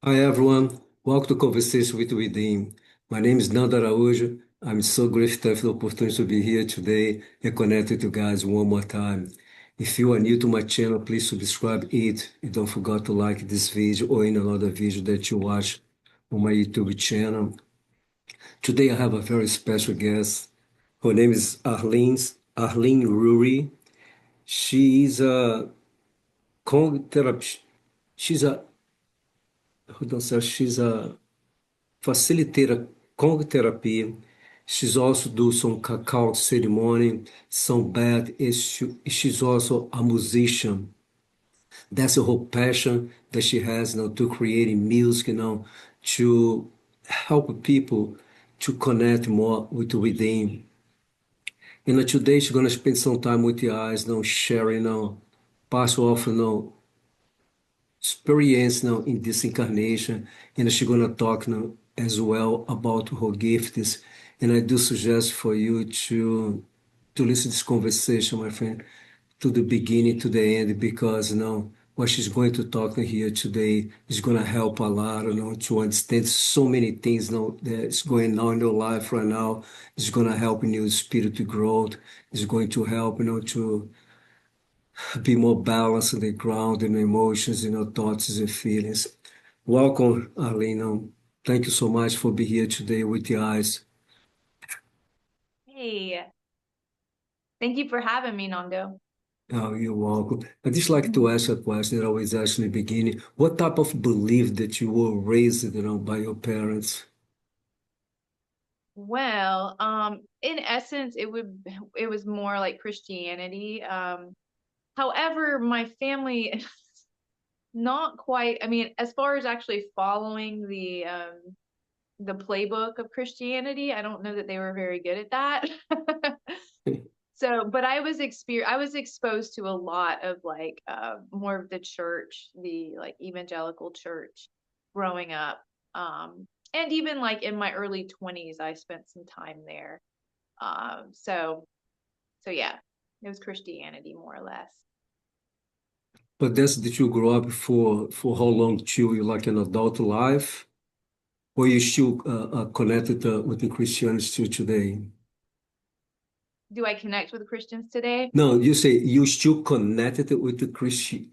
Hi everyone, welcome to Conversation with Within. My name is Nando Araújo. I'm so grateful for the opportunity to be here today and connect with you guys one more time. If you are new to my channel, please subscribe it and don't forget to like this video or any another video that you watch on my YouTube channel. Today I have a very special guest. Her name is Arlyn Ruddy. She is a cognitive therapist. She's a hold on, sir. She's a facilitator Kong therapy. She's also do some cacao ceremony, some bad. She's also a musician. That's the whole passion that she has now to creating music, to help people to connect more with within. Today she's gonna spend some time with you guys, sharing, pass off, experience now in this incarnation, and she's gonna talk now as well about her gifts. And I do suggest for you to listen to this conversation, my friend, to the beginning to the end, because what she's going to talk here today is gonna help a lot, to understand so many things now that's going on in your life right now. It's gonna help in your spiritual growth. It's going to help, to be more balanced in the ground in emotions, thoughts and feelings. Welcome, Arlyn. Thank you so much for being here today with the eyes. Hey, thank you for having me, Nando. Oh, you're welcome. I just like to ask a question that I always ask in the beginning. What type of belief that you were raised, by your parents? Well, in essence, it was more like Christianity. However, my family not quite, I mean, as far as actually following the playbook of Christianity, I don't know that they were very good at that. So, but I was exposed to a lot of like more of the church, the like evangelical church growing up. And even like in my early 20s, I spent some time there. Um, so so yeah, it was Christianity more or less. But that's that you grew up for how long till you like an adult life, or you still connected with the Christianity still today? Do I connect with Christians today? No, you say you still connected with the Christian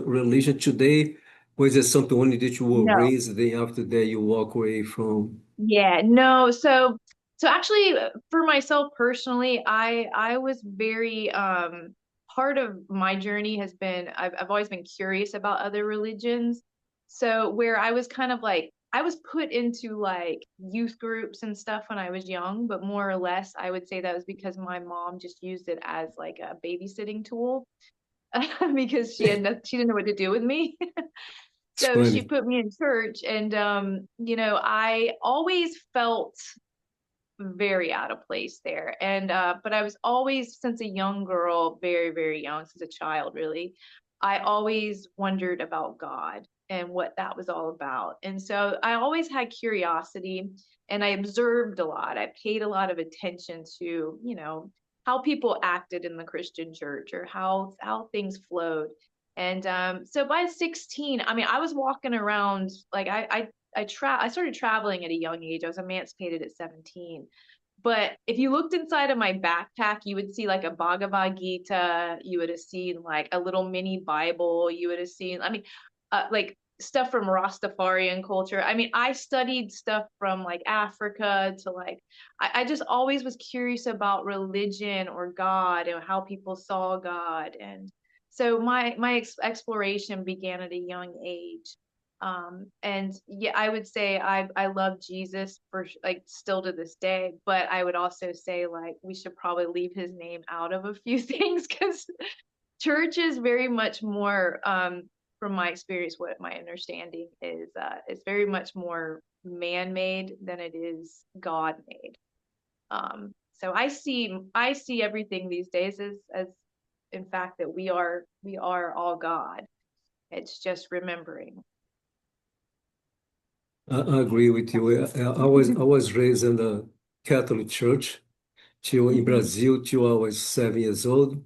religion today, or is it something only that you were No. raised, then after that you walk away from? Yeah, no. So actually for myself personally, I was very part of my journey has been I've always been curious about other religions. So where I was kind of like I was put into like youth groups and stuff when I was young, but more or less I would say that was because my mom just used it as like a babysitting tool because she didn't know what to do with me. It's So she funny. put me in church and I always felt very out of place there. And but I was always since a young girl, very, very young, since a child really, I always wondered about God and what that was all about. And so I always had curiosity and I observed a lot. I paid a lot of attention to, how people acted in the Christian church or how things flowed. And so by 16, I mean, I was walking around like I started traveling at a young age. I was emancipated at 17. But if you looked inside of my backpack, you would see like a Bhagavad Gita, you would have seen like a little mini Bible, you would have seen, I mean, like stuff from Rastafarian culture. I mean, I studied stuff from like Africa to like, I just always was curious about religion or God and how people saw God. And so my exploration began at a young age. And yeah, I would say I love Jesus for like still to this day, but I would also say like we should probably leave his name out of a few things because church is very much more from my experience, what my understanding is it's very much more man-made than it is God-made. So I see everything these days as in fact that we are all God. It's just remembering. I agree with you. I was raised in the Catholic Church till in Mhm. Brazil till I was 7 years old.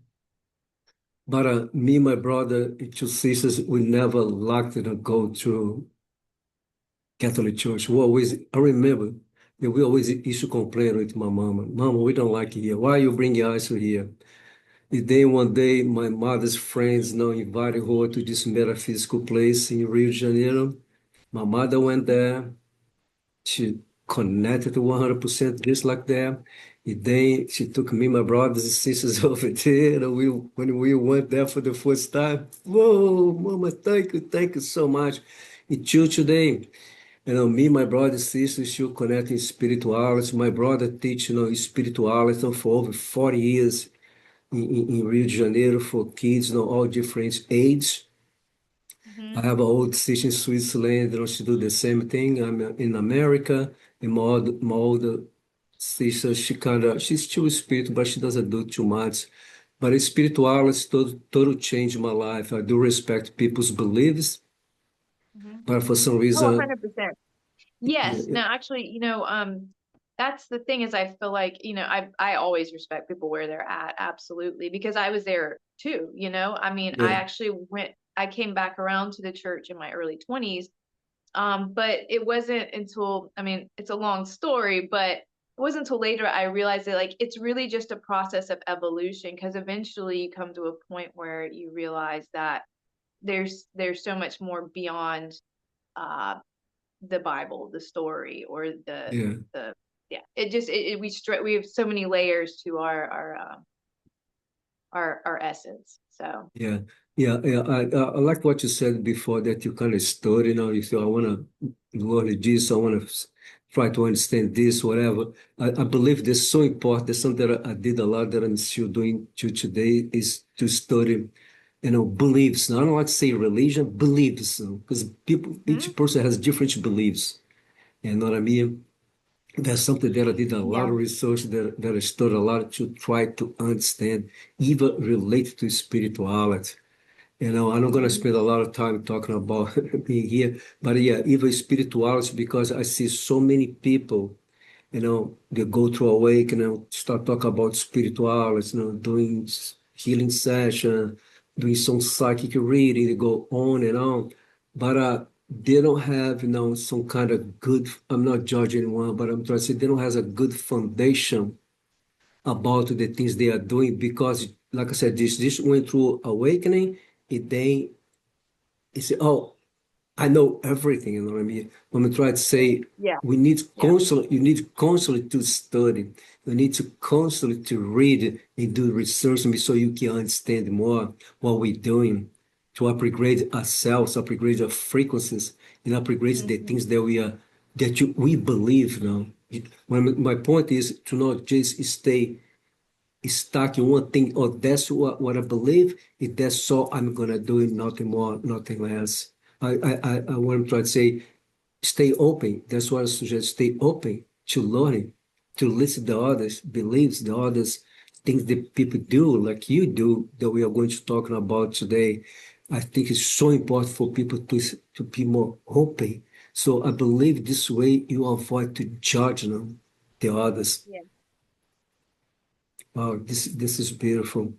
But me, my brother, and two sisters, we never liked to go to. Catholic Church. We always, I remember that we always used to complain with my mama. Mama, we don't like it here. Why you bring us to here? And then one day, my mother's friends now invited her to this metaphysical place in Rio de Janeiro. My mother went there. She connected to 100% just like that. And then she took me, my brothers and sisters over there. And when we went there for the first time, whoa, Mama, thank you so much. Until today, me, my brother and sisters still connecting spirituality. My brother teach, spirituality for over 40 years in Rio de Janeiro for kids, all different ages. I Hmm. have an old sister in Switzerland, she do the same thing. I'm in America, and my older sister, she's still spiritual, but she doesn't do too much. But spirituality total changed my life. I do respect people's beliefs, Hmm. but for some Oh, reason, 100%. Yes. yeah, No, actually, that's the thing is I feel like, I always respect people where they're at, absolutely, because I was there too, I mean, I yeah, actually I came back around to the church in my early 20s. But it wasn't until, I mean, it's a long story, but it wasn't until later I realized that like it's really just a process of evolution because eventually you come to a point where you realize that there's so much more beyond uh the Bible, the story, or yeah. the yeah. It just we have so many layers to our essence. So, Yeah, yeah. I like what you said before that you kind of study now. You say, I want to learn this, I want to try to understand this, whatever. I believe that's so important. That's something that I did a lot that I'm still doing to today is to study, beliefs. Now, I don't like to say religion, beliefs, because people, mhm. each person has different beliefs. You know what I mean? That's something that I did a lot Yeah. of research, that I studied a lot to try to understand, even related to spirituality. I'm not going to Mhm. spend a lot of time talking about being here, but yeah, even spirituality, because I see so many people, they go through awake, start talking about spirituality, doing healing session, doing some psychic reading, they go on and on, but they don't have, some kind of good, I'm not judging anyone, but I'm trying to say they don't have a good foundation about the things they are doing because, like I said, this went through awakening, and then you say, oh, I know everything, you know what I mean? When we try to say Yeah. Yeah. you need constantly to study, you need to constantly to read and do research so you can understand more what we're doing to upgrade ourselves, upgrade our frequencies, and upgrade the Hmm. things that we believe now. When my point is to not just stay stuck in one thing, or that's what I believe, if that's so, I'm gonna do it, nothing more, nothing less. I want to try to say, stay open. That's what I suggest, stay open to learning, to listen to others, beliefs, the others, things that people do, like you do, that we are going to talk about today. I think it's so important for people to be more open. So I believe this way you avoid to judge them, the others. Yeah. Wow, this is beautiful.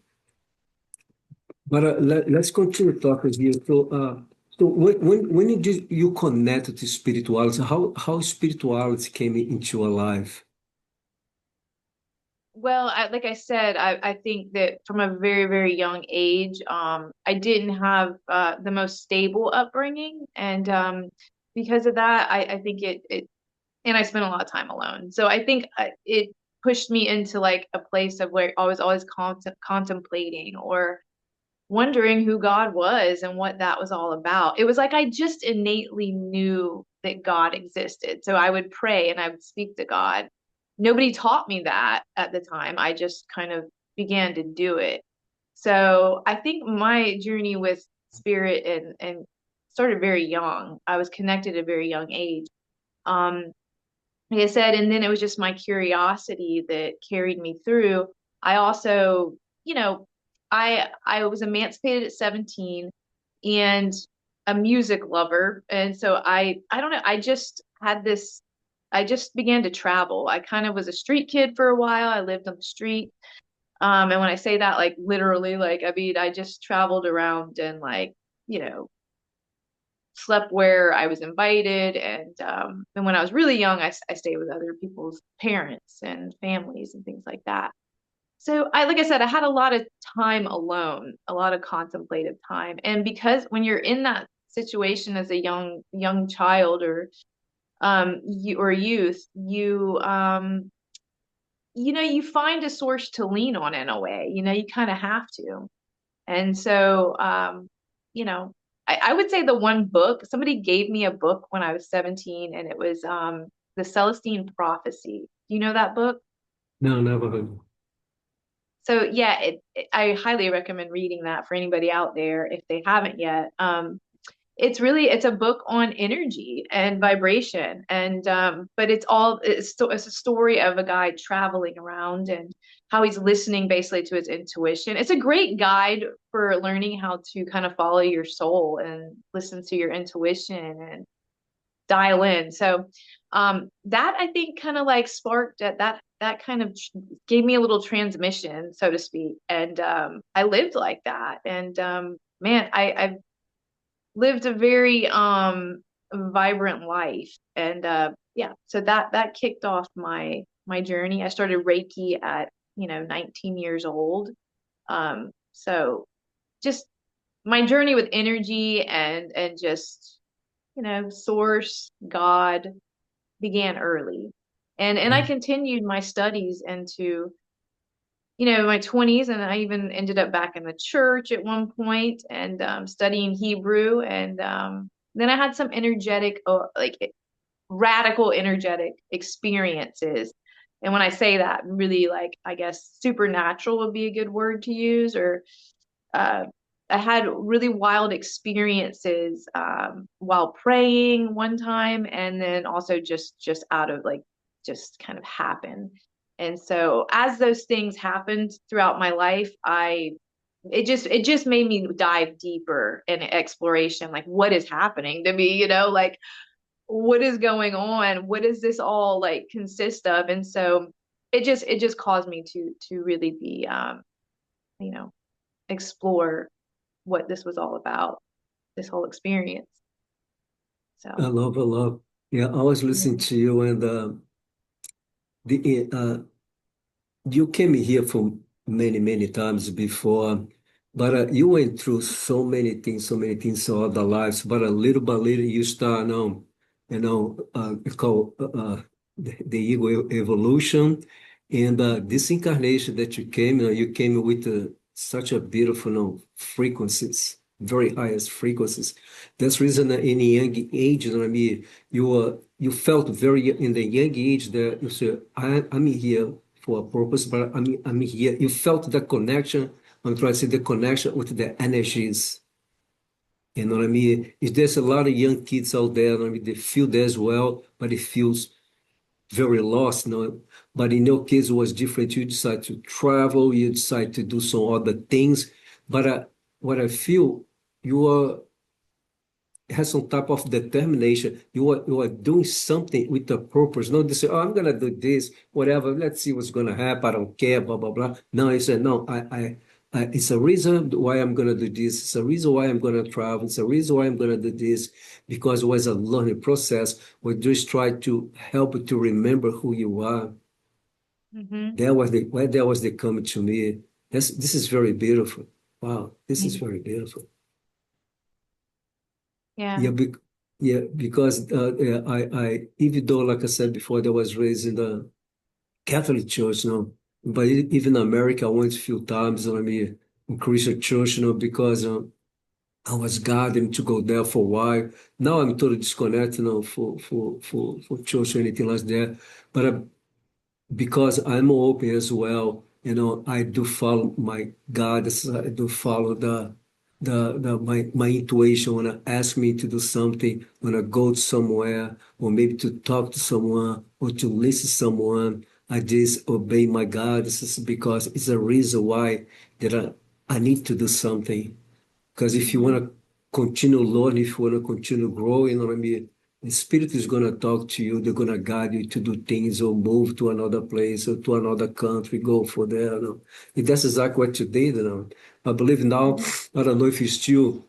But let's continue talking here. So when did you connect to spirituality? How spirituality came into your life? Well, like I said, I think that from a very, very young age, I didn't have the most stable upbringing. And because of that, I think and I spent a lot of time alone. So I think it pushed me into like a place of where I was always contemplating or wondering who God was and what that was all about. It was like I just innately knew that God existed. So I would pray and I would speak to God. Nobody taught me that at the time. I just kind of began to do it. So I think my journey with spirit and started very young. I was connected at a very young age. Um, like I said, and then it was just my curiosity that carried me through. I also, you know, I was emancipated at 17 and a music lover. And so I don't know, I just began to travel. I kind of was a street kid for a while. I lived on the street. And when I say that, like literally, like I mean, I just traveled around and like, you know, slept where I was invited, and when I was really young, I stayed with other people's parents and families and things like that. So like I said, I had a lot of time alone, a lot of contemplative time. And because when you're in that situation as a young child or youth, you find a source to lean on in a way. You kind of have to. And so I would say the one book, somebody gave me a book when I was 17, and it was The Celestine Prophecy. Do you know that book? No, never heard. So yeah, I highly recommend reading that for anybody out there if they haven't yet. It's a book on energy and vibration, and but it's a story of a guy traveling around and how he's listening basically to his intuition. It's a great guide for learning how to kind of follow your soul and listen to your intuition and dial in. So that I think kind of like sparked that kind of gave me a little transmission, so to speak. And I lived like that. And man, I've lived a very vibrant life. And yeah, so that kicked off my journey. I started Reiki at 19 years old. So just my journey with energy and just source, God, began early. And I Yeah. continued my studies into, my 20s, and I even ended up back in the church at one point and studying Hebrew. And then I had some like radical energetic experiences. And when I say that, really, like, I guess supernatural would be a good word to use, or uh, I had really wild experiences while praying one time, and then also just out of like just kind of happen. And so as those things happened throughout my life, it just made me dive deeper in exploration, like what is happening to me, like what is going on? What does this all like consist of? And so it just caused me to really be you know explore what this was all about, this whole experience. I So, love, I love. Yeah, I was listening yeah. to you, and the you came here for many, many times before, but you went through so many things in other lives. But little by little, you start now, it's called the ego evolution, and Mhm. this incarnation that you came with such a beautiful, frequencies, very highest frequencies. That's the reason that in a young age, I mean, you felt very in the young age that you said, I'm here for a purpose, but I'm here. You felt the connection. I'm trying to say the connection with the energies. You know what I mean? There's a lot of young kids out there, I mean, they feel that as well, but it feels very lost, But in your case, it was different. You decide to travel, you decide to do some other things. But what I feel, you are has some type of determination. You are doing something with a purpose. Not to say, oh, I'm gonna do this, whatever. Let's see what's gonna happen. I don't care, blah blah blah. No, I said no. It's a reason why I'm gonna do this. It's a reason why I'm gonna travel. It's a reason why I'm gonna do this because it was a learning process. We just try to help you to remember who you are. Hmm. That was the coming to me. This is very beautiful. Wow, this is Yeah. very beautiful. Yeah. Yeah, because even though, like I said before, I was raised in the Catholic Church, but even in America, I went a few times, I mean, in Christian church, because I was guided to go there for a while. Now I'm totally disconnected, for church or anything like that. But because I'm open as well, I do follow my guidance. I do follow my intuition when I ask me to do something, when I go somewhere, or maybe to talk to someone or to listen to someone. I just obey my guidance because it's a reason why that I need to do something. Because if you want Hmm. to continue learning, if you want to continue growing, what I mean, the spirit is going to talk to you. They're going to guide you to do things or move to another place or to another country, go for there. And that's exactly what you did. I believe now, Hmm. I don't know if you still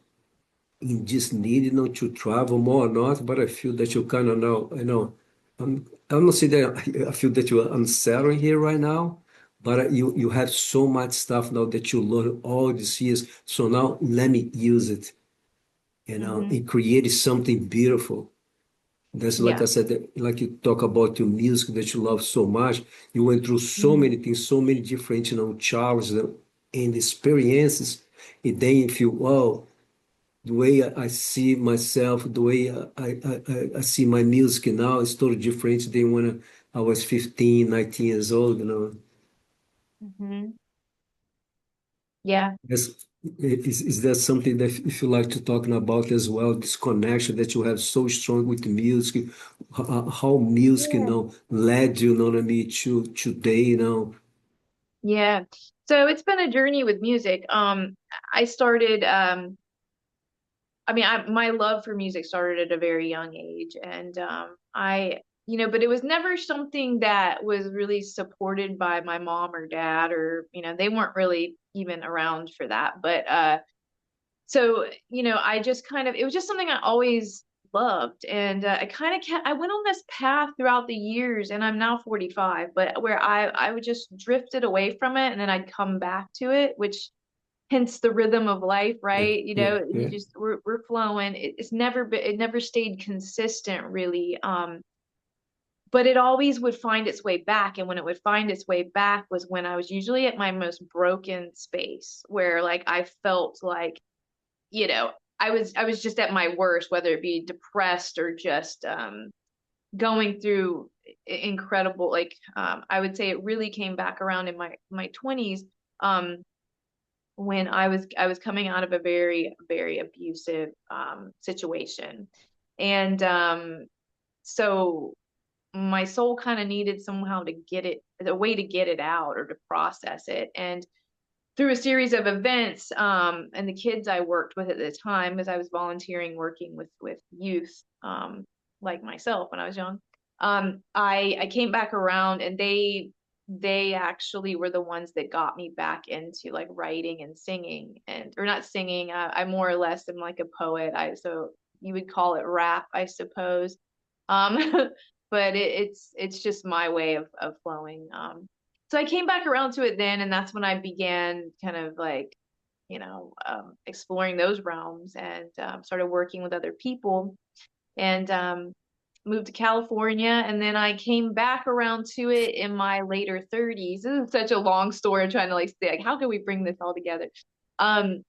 in this need, to travel more or not, but I feel that you kind of know, I'm not saying that I feel that you are unsettling here right now, but you have so much stuff now that you learned all these years. So now let me use it, Hmm. and create something beautiful. That's like I Yeah. said, like you talk about your music that you love so much. You went through so Hmm. many things, so many different, challenges and experiences. And then you feel, wow, the way I see myself, the way I see my music now is totally different than when I was 15, 19 years old. Hmm. Yeah. That's, is that something that if you like to talking about as well, this connection that you have so strong with the music, how music, Yeah. led you, what I mean, to today. Yeah. So it's been a journey with music. I started, I mean, my love for music started at a very young age, and but it was never something that was really supported by my mom or dad, or they weren't really even around for that. But so I just kind of, it was just something I always loved, and I kind of I went on this path throughout the years, and I'm now 45, but where I would just drifted away from it, and then I'd come back to it, which hence the rhythm of life, Yeah, right? yeah, You yeah. just we're flowing. It's never been, it never stayed consistent really. But it always would find its way back. And when it would find its way back was when I was usually at my most broken space, where like I felt like, you know, I was just at my worst, whether it be depressed or just going through incredible, like I would say it really came back around in my 20s. When I was coming out of a very, very abusive situation. And so my soul kind of needed somehow to get it, a way to get it out or to process it. And through a series of events, and the kids I worked with at the time, as I was volunteering working with youth, like myself when I was young, I came back around, and they actually were the ones that got me back into like writing and singing, and or not singing. I more or less am like a poet. So you would call it rap, I suppose. Um, but it's just my way of flowing. So I came back around to it then, and that's when I began kind of like, exploring those realms, and started working with other people, and moved to California. And then I came back around to it in my later 30s. This is such a long story. I'm trying to like say, like, how can we bring this all together? Um,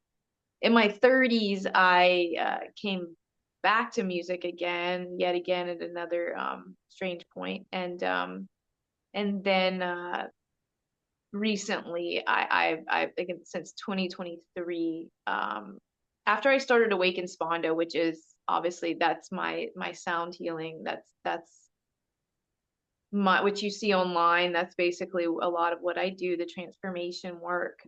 in my 30s, I came back to music again, yet again at another strange point, and then recently I think since 2023, after I started Awaken Spondo, which is obviously that's my sound healing, that's my, what you see online, that's basically a lot of what I do, the transformation work.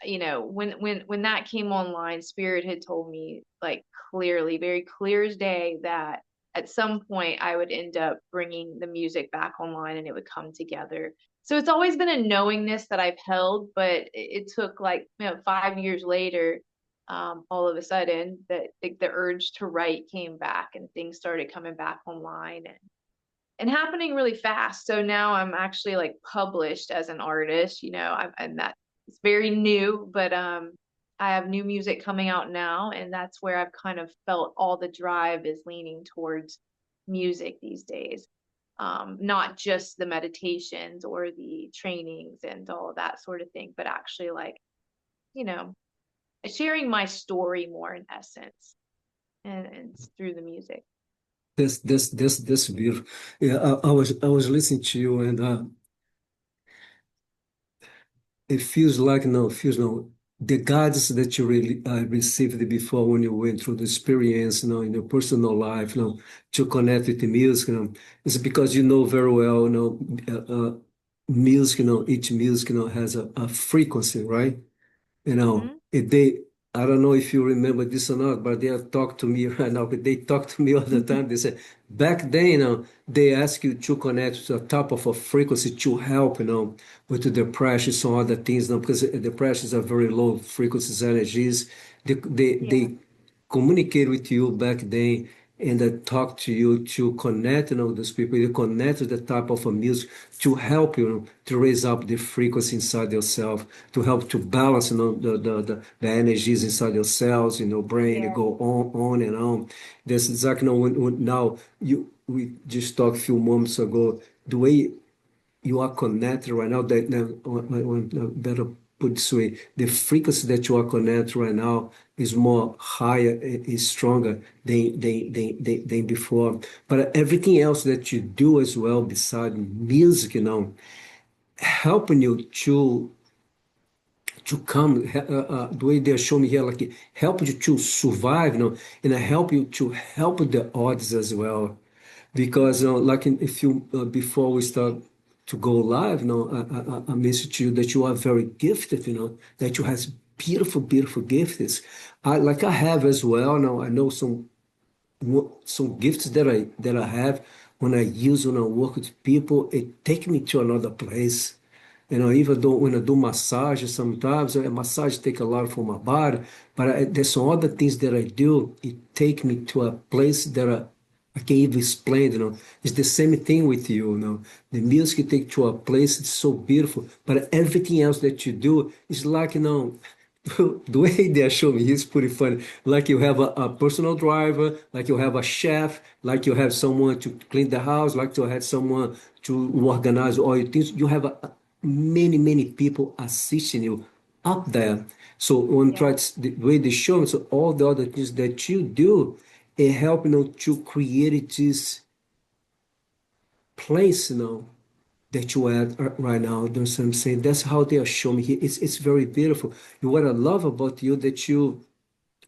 When that came online, Spirit had told me like clearly, very clear as day, that at some point I would end up bringing the music back online and it would come together. So it's always been a knowingness that I've held, but it took like 5 years later, all of a sudden that the urge to write came back, and things started coming back online, and happening really fast. So now I'm actually like published as an artist, and that it's very new, but I have new music coming out now, and that's where I've kind of felt all the drive is leaning towards music these days. Not just the meditations or the trainings and all of that sort of thing, but actually like, you know, sharing my story more in essence, and it's through the music. That's beautiful. Yeah, I was listening to you, and it feels like no, it feels no. The guidance that you really received before when you went through the experience, in your personal life, to connect with the music, it's because you know very well, music, each music, has a frequency, right? Mm-hmm. If they, I don't know if you remember this or not, but they have talked to me right now, but they talk to me all the time. They say, back then, they ask you to connect to the top of a frequency to help, with the depression, some other things, because the depressions are very low frequencies energies. Yeah. they communicate with you back then and talk to you to connect, those people, you connect to the type of a music to help you to raise up the frequency inside yourself, to help to balance, the energies inside your cells, brain, you Yeah. go on and on. That's exactly, when now we just talked a few moments ago, the way you are connected right now, that now, better put this way, the frequency that you are connected right now is more higher, is stronger than before. But everything else that you do as well, beside music, helping you to come, the way they're showing here, like help you to survive, and help you to help the odds as well. Because, like if you, before we start to go live, I mentioned to you that you are very gifted, that you have beautiful, beautiful gifts. I have as well. Now I know some gifts that I have when I work with people, it take me to another place. Even though when I do massage, sometimes a massage take a lot from my body, but there's some other things that I do. It take me to a place that I can't even explain. It's the same thing with you. The music take to a place. It's so beautiful, but everything else that you do is like, the way they are showing me is pretty funny. Like you have a personal driver, like you have a chef, like you have someone to clean the house, like you have someone to organize all your things. You have many, many people assisting you up there. So when Yeah. try the way they show me, so all the other things that you do, it help to create this place, that you are at right now. That's what I'm saying. That's how they are showing me here. It's very beautiful. And what I love about you that you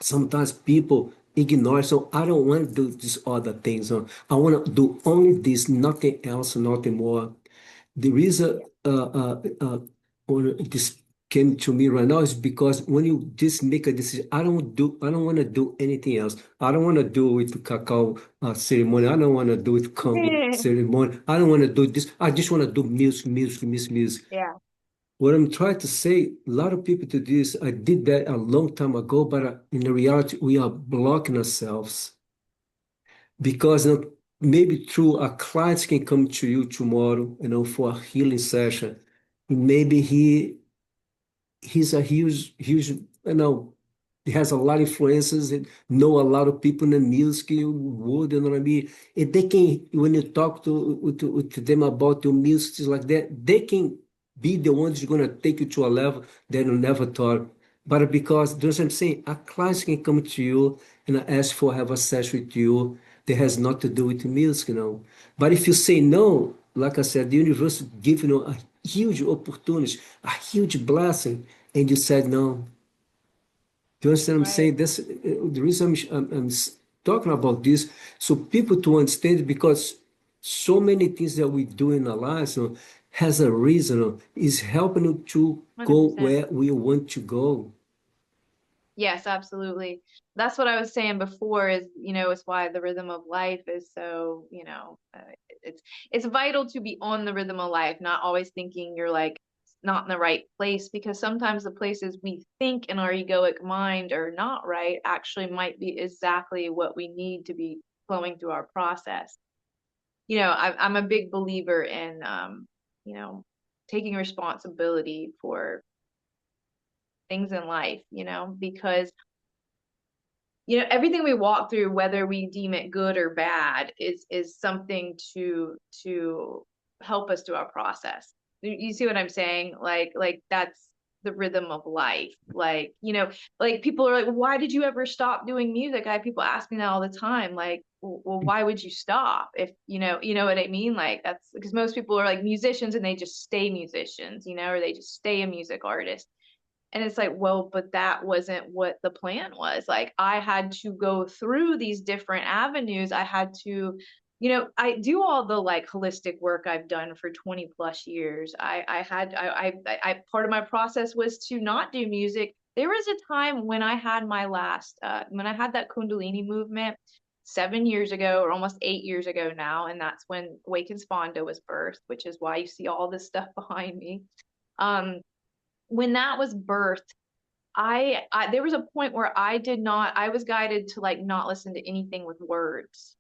sometimes people ignore. So I don't want to do these other things. I want to do only this, nothing else, nothing more. The reason when this came to me right now is because when you just make a decision, I don't want to do anything else. I don't want to do with the cacao ceremony. I don't want to do with Congo ceremony. I don't want to do this. I just want to do music, music, music, music. Yeah. What I'm trying to say, a lot of people do this. I did that a long time ago, but in reality, we are blocking ourselves because, maybe through a client can come to you tomorrow, for a healing session. Maybe he's a huge, he has a lot of influences and know a lot of people in the music world, you know what I mean? And they can, when you talk to them about your music like that, they can be the ones who's gonna take you to a level that you never thought. But because, that's what I'm saying, a client can come to you and ask for have a session with you that has not to do with music, But if you say no, like I said, the universe give a huge opportunity, a huge blessing, and you said no. Do you understand what I'm Right. saying? That's the reason I'm talking about this, so people to understand, because so many things that we do in our lives, has a reason, is helping you to go 100%. where we want to go. Yes, absolutely. That's what I was saying before is, it's why the rhythm of life is so, it's vital to be on the rhythm of life, not always thinking you're like not in the right place, because sometimes the places we think in our egoic mind are not right actually might be exactly what we need to be flowing through our process. I'm a big believer in, you know, taking responsibility for things in life, because everything we walk through, whether we deem it good or bad, is something to help us through our process. You see what I'm saying? Like that's the rhythm of life. Like, like people are like, why did you ever stop doing music? I have people ask me that all the time. Like, well, why would you stop if you know what I mean? Like that's because most people are like musicians and they just stay musicians, or they just stay a music artist. And it's like, well, but that wasn't what the plan was. Like, I had to go through these different avenues. I had to, I do all the like holistic work I've done for 20 plus years. Part of my process was to not do music. There was a time when I had when I had that Kundalini movement 7 years ago, or almost 8 years ago now. And that's when Awakens Fonda was birthed, which is why you see all this stuff behind me. Um, when that was birthed, I there was a point where I was guided to like not listen to anything with words.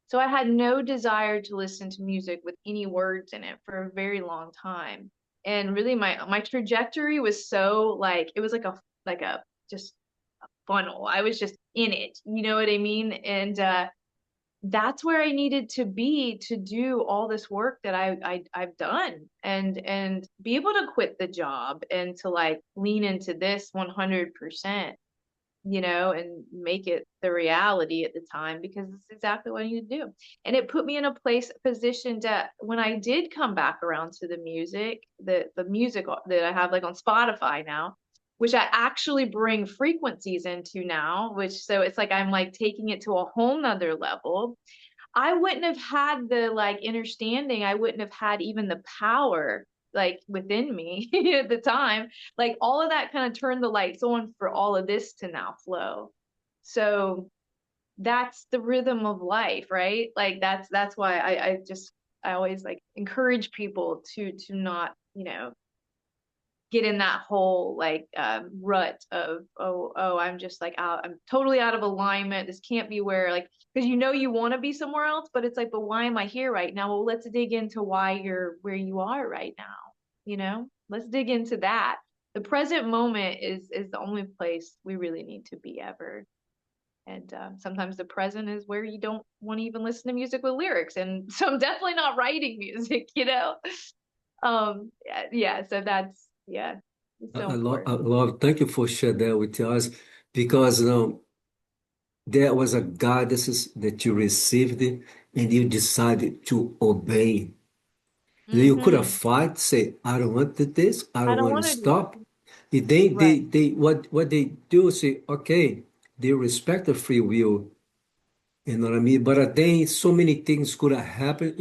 So I had no desire to listen to music with any words in it for a very long time. And really my trajectory was so like it was like a just a funnel. I was just in it. You know what I mean? And that's where I needed to be to do all this work that I've done and be able to quit the job and to like lean into this 100%, you know, and make it the reality at the time because it's exactly what I need to do. And it put me in a position that when I did come back around to the music, the music that I have like on Spotify now, which I actually bring frequencies into now, which so it's like I'm like taking it to a whole nother level. I wouldn't have had the like understanding, I wouldn't have had even the power like within me at the time. Like all of that kind of turned the lights on for all of this to now flow. So that's the rhythm of life, right? Like that's why I always like encourage people to not, you know, get in that whole like rut of I'm just like out, I'm totally out of alignment, this can't be where like, because you know you want to be somewhere else, but it's like, but why am I here right now? Well, let's dig into why you're where you are right now, you know, let's dig into that. The present moment is the only place we really need to be ever. And sometimes the present is where you don't want to even listen to music with lyrics, and so I'm definitely not writing music, you know. Yeah, so that's yeah, it's so I important. love, thank you for sharing that with us because there was a guidance that you received and you decided to obey. You could have Hmm. fight, say, I don't want this, I I don't don't want to want to do stop. If they, right, what they do say, okay, they respect the free will, you know what I mean? But then so many things could have happened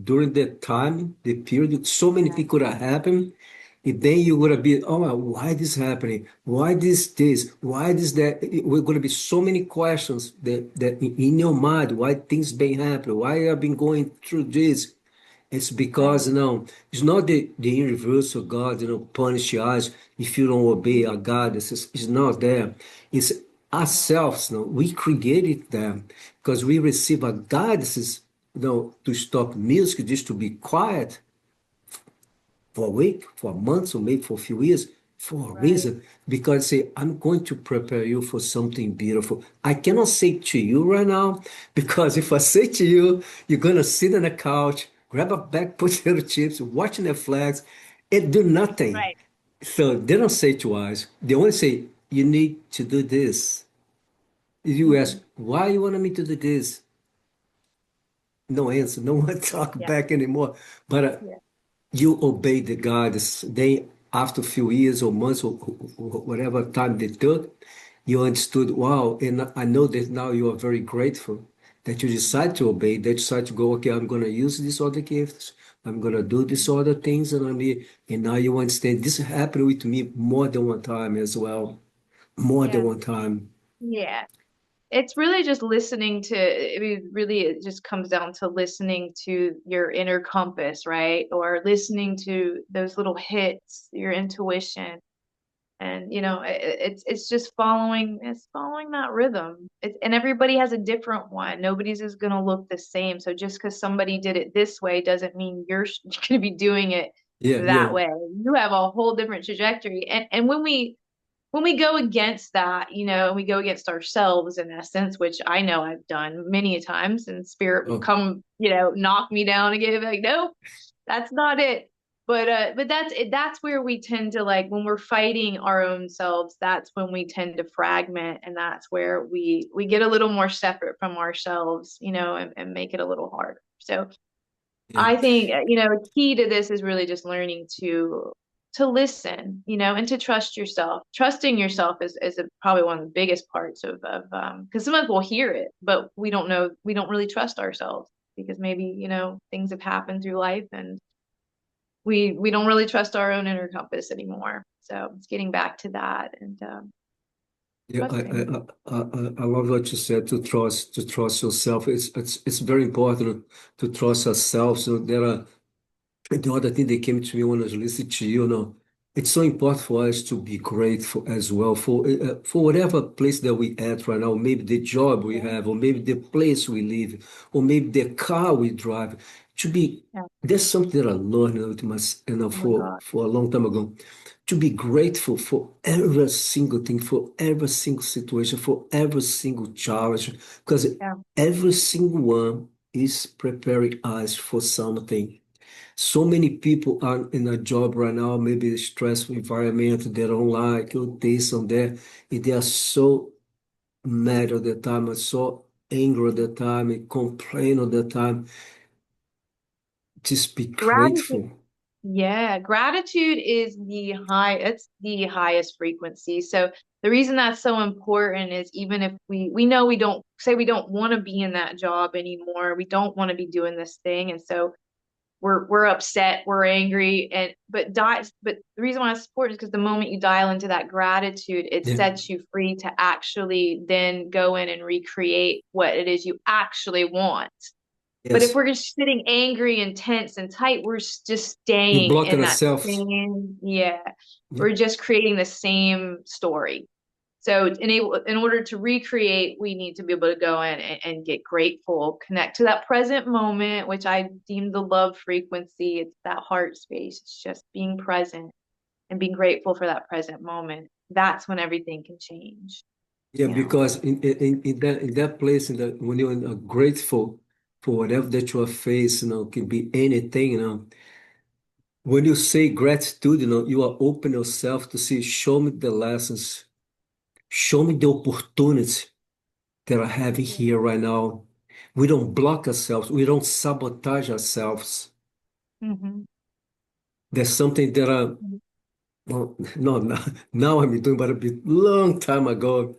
during that time, the period. So many yeah, things could have happened. And then you're gonna be, oh, why this happening? Why this? Why this that? We're gonna be so many questions that in your mind, why things been happening? Why I've been going through this? It's because right, it's not the universal God, punish us if you don't obey our God. It's not there. It's right, ourselves, we created them because we receive a guidance, to stop music, just to be quiet for a week, for months, or maybe for a few years, for a right, reason. Because say, I'm going to prepare you for something beautiful. I cannot say to you right now, because if I say to you, you're gonna sit on the couch, grab a bag, potato chips, watching Netflix, and do nothing. right. So they don't say to us. They only say, you need to do this. You Hmm. ask, why you want me to do this? No answer. No one talk Yeah, back anymore. But yeah, you obey the guidance. They, after a few years or months or whatever time they took, you understood, wow, and I know that now you are very grateful that you decide to obey, that you decide to go, okay, I'm going to use these other gifts. I'm going to do these other things. And now you understand this happened with me more than one time as well. More than yeah, one time. yeah. It's really just listening to, I mean, really, it just comes down to listening to your inner compass, right? Or listening to those little hits, your intuition. And, you know, it's just following that rhythm. And everybody has a different one. Nobody's is going to look the same. So just because somebody did it this way doesn't mean you're going to be doing it Yeah, that yeah. way. You have a whole different trajectory. And when we go against that, you know, and we go against ourselves in essence, which I know I've done many times, and spirit will Oh, come, you know, knock me down again, like, nope, that's not it. But that's it, that's where we tend to like when we're fighting our own selves, that's when we tend to fragment, and that's where we get a little more separate from ourselves, you know, and make it a little harder. So yeah. I think, you know, key to this is really just learning to listen, you know, and to trust yourself. Trusting yourself is probably one of the biggest parts of because sometimes we'll hear it, but we don't know, we don't really trust ourselves because maybe, you know, things have happened through life and we don't really trust our own inner compass anymore. So it's getting back to that and Yeah, trusting. I love what you said, to trust yourself. It's very important to trust ourselves. So there are the other thing that came to me when I was listening to you, it's so important for us to be grateful as well for whatever place that we at right now, maybe the job we Yeah. have, or maybe the place we live, or maybe the car we drive. To be Yeah. That's something that I learned with Oh my God. for a long time ago. To be grateful for every single thing, for every single situation, for every single challenge, because Yeah. every single one is preparing us for something. So many people are in a job right now, maybe a stressful environment, they don't like, or this and that, and they are so mad all the time, and so angry all the time, and complain all the time. Just be Gratitude. grateful. Yeah, gratitude is it's the highest frequency. So the reason that's so important is even if we know we don't say we don't want to be in that job anymore, we don't want to be doing this thing, and so we're upset, we're angry, and but the reason why it's important is because the moment you dial into that gratitude, it Yeah. sets you free to actually then go in and recreate what it is you actually want. But if Yes. we're just sitting angry and tense and tight, we're just You staying block in that ourselves. same, yeah, Yeah. we're just creating the same story. So in order to recreate, we need to be able to go in and get grateful, connect to that present moment, which I deem the love frequency. It's that heart space. It's just being present and being grateful for that present moment. That's when everything can change, Yeah, you know? because in that place, when you're grateful for whatever that you are facing, can be anything, when you say gratitude, you are open yourself to see, show me the lessons, show me the opportunity that I have Yeah. here right now. We don't block ourselves, we don't sabotage ourselves. Mm-hmm. There's something that well, no, now I'm doing, but a bit long time ago.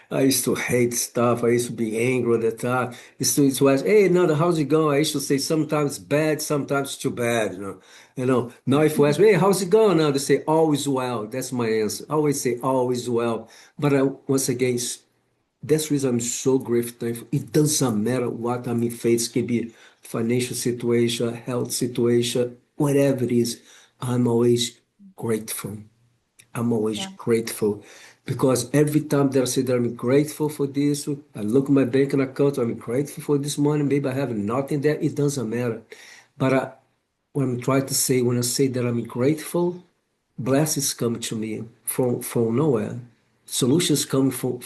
I used to hate stuff. I used to be angry all the time. Used to ask, hey, Nada, how's it going? I used to say sometimes bad, sometimes too bad, Now if you ask me, hey, how's it going now? They say always well. That's my answer. I always say always well. But once again, that's the reason I'm so grateful. It doesn't matter what I'm in face, it can be financial situation, health situation, whatever it is. I'm always grateful. I'm always Yeah. grateful because every time that I say that I'm grateful for this, I look at my bank account, I'm grateful for this money. Maybe I have nothing there. It doesn't matter. But what I'm trying to say, when I say that I'm grateful, blessings come to me from nowhere. Solutions come from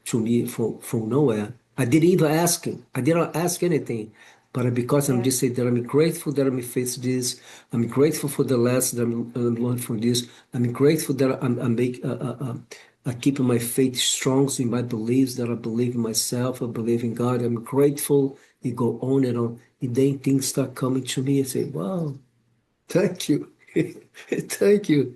to me from nowhere. I didn't even ask him. I didn't ask anything. But because I'm Yeah. just saying that I'm grateful that I'm face this, I'm grateful for the lessons that I'm learning from this. I'm grateful that I keep my faith strong in my beliefs, that I believe in myself, I believe in God. I'm grateful. You go on and on. And then things start coming to me. I say, wow, thank you. Thank you.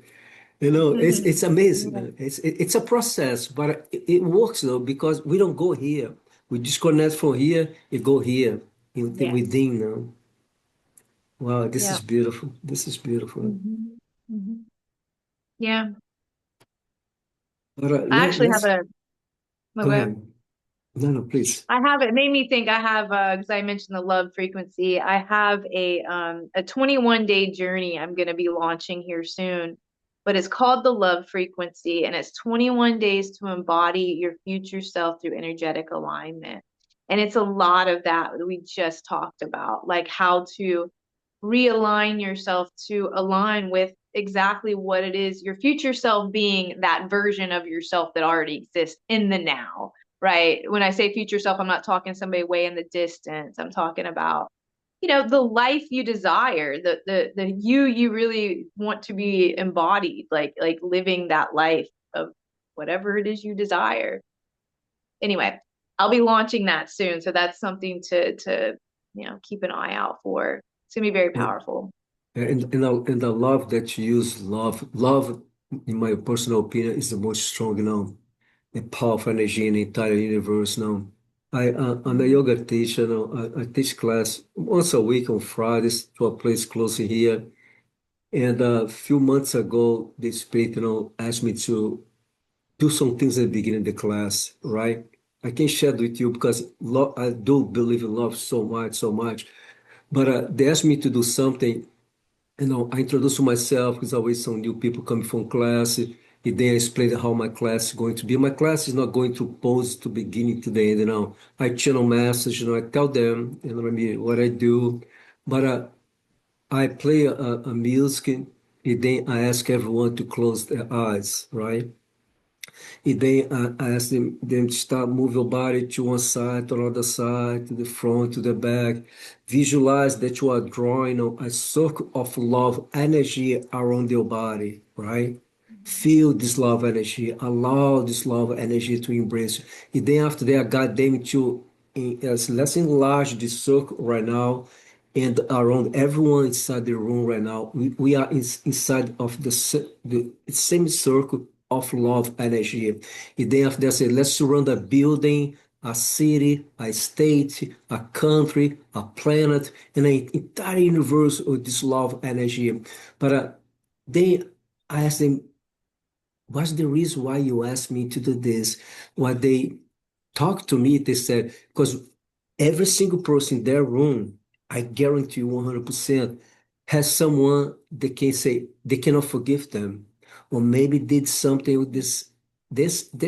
It's amazing. Yeah. It's a process, but it works though because we don't go here. We disconnect from here, it go here Yes. within now. Wow, this is Yeah. beautiful. This is beautiful. Hmm. Hmm. Yeah. But I now actually have let's a, oh, go go ahead. ahead. No, no, please. I have it made me think I have because I mentioned the love frequency. I have a 21-day journey I'm going to be launching here soon, but it's called the love frequency and it's 21 days to embody your future self through energetic alignment. And it's a lot of that we just talked about, like how to realign yourself to align with exactly what it is, your future self being that version of yourself that already exists in the now, right? When I say future self, I'm not talking somebody way in the distance. I'm talking about, the life you desire, the you really want to be embodied, like living that life of whatever it is you desire. Anyway, I'll be launching that soon, so that's something to keep an eye out for. It's gonna be very Yeah. powerful. And I love that you use love. Love, in my personal opinion, is the most strong, the powerful energy in the entire universe. Now, I'm a Mhm. yoga teacher. I teach class once a week on Fridays to a place close here. And a few months ago, the spirit, asked me to do some things at the beginning of the class, right? I can share it with you because I do believe in love so much, so much. But they asked me to do something I introduce myself because always some new people coming from class. And then I explain how my class is going to be. My class is not going to pose to beginning to the end. I channel message, I tell them, what I do. But I play a music, and then I ask everyone to close their eyes, right? E then I ask them to start move your body to one side, to another side, to the front, to the back. Visualize that you are drawing a circle of love energy around your body, right? Feel this love energy. Allow this love energy to embrace you. And then after that, God damn to let's enlarge this circle right now and around everyone inside the room right now. We are inside of the same circle of love energy. And then after that, say, let's surround a building, a city, a state, a country, a planet, and an entire universe with this love energy. But then I asked them, what's the reason why you asked me to do this? What they talked to me, they said, because every single person in their room, I guarantee you 100%, has someone that can say they cannot forgive them. Or maybe did something with this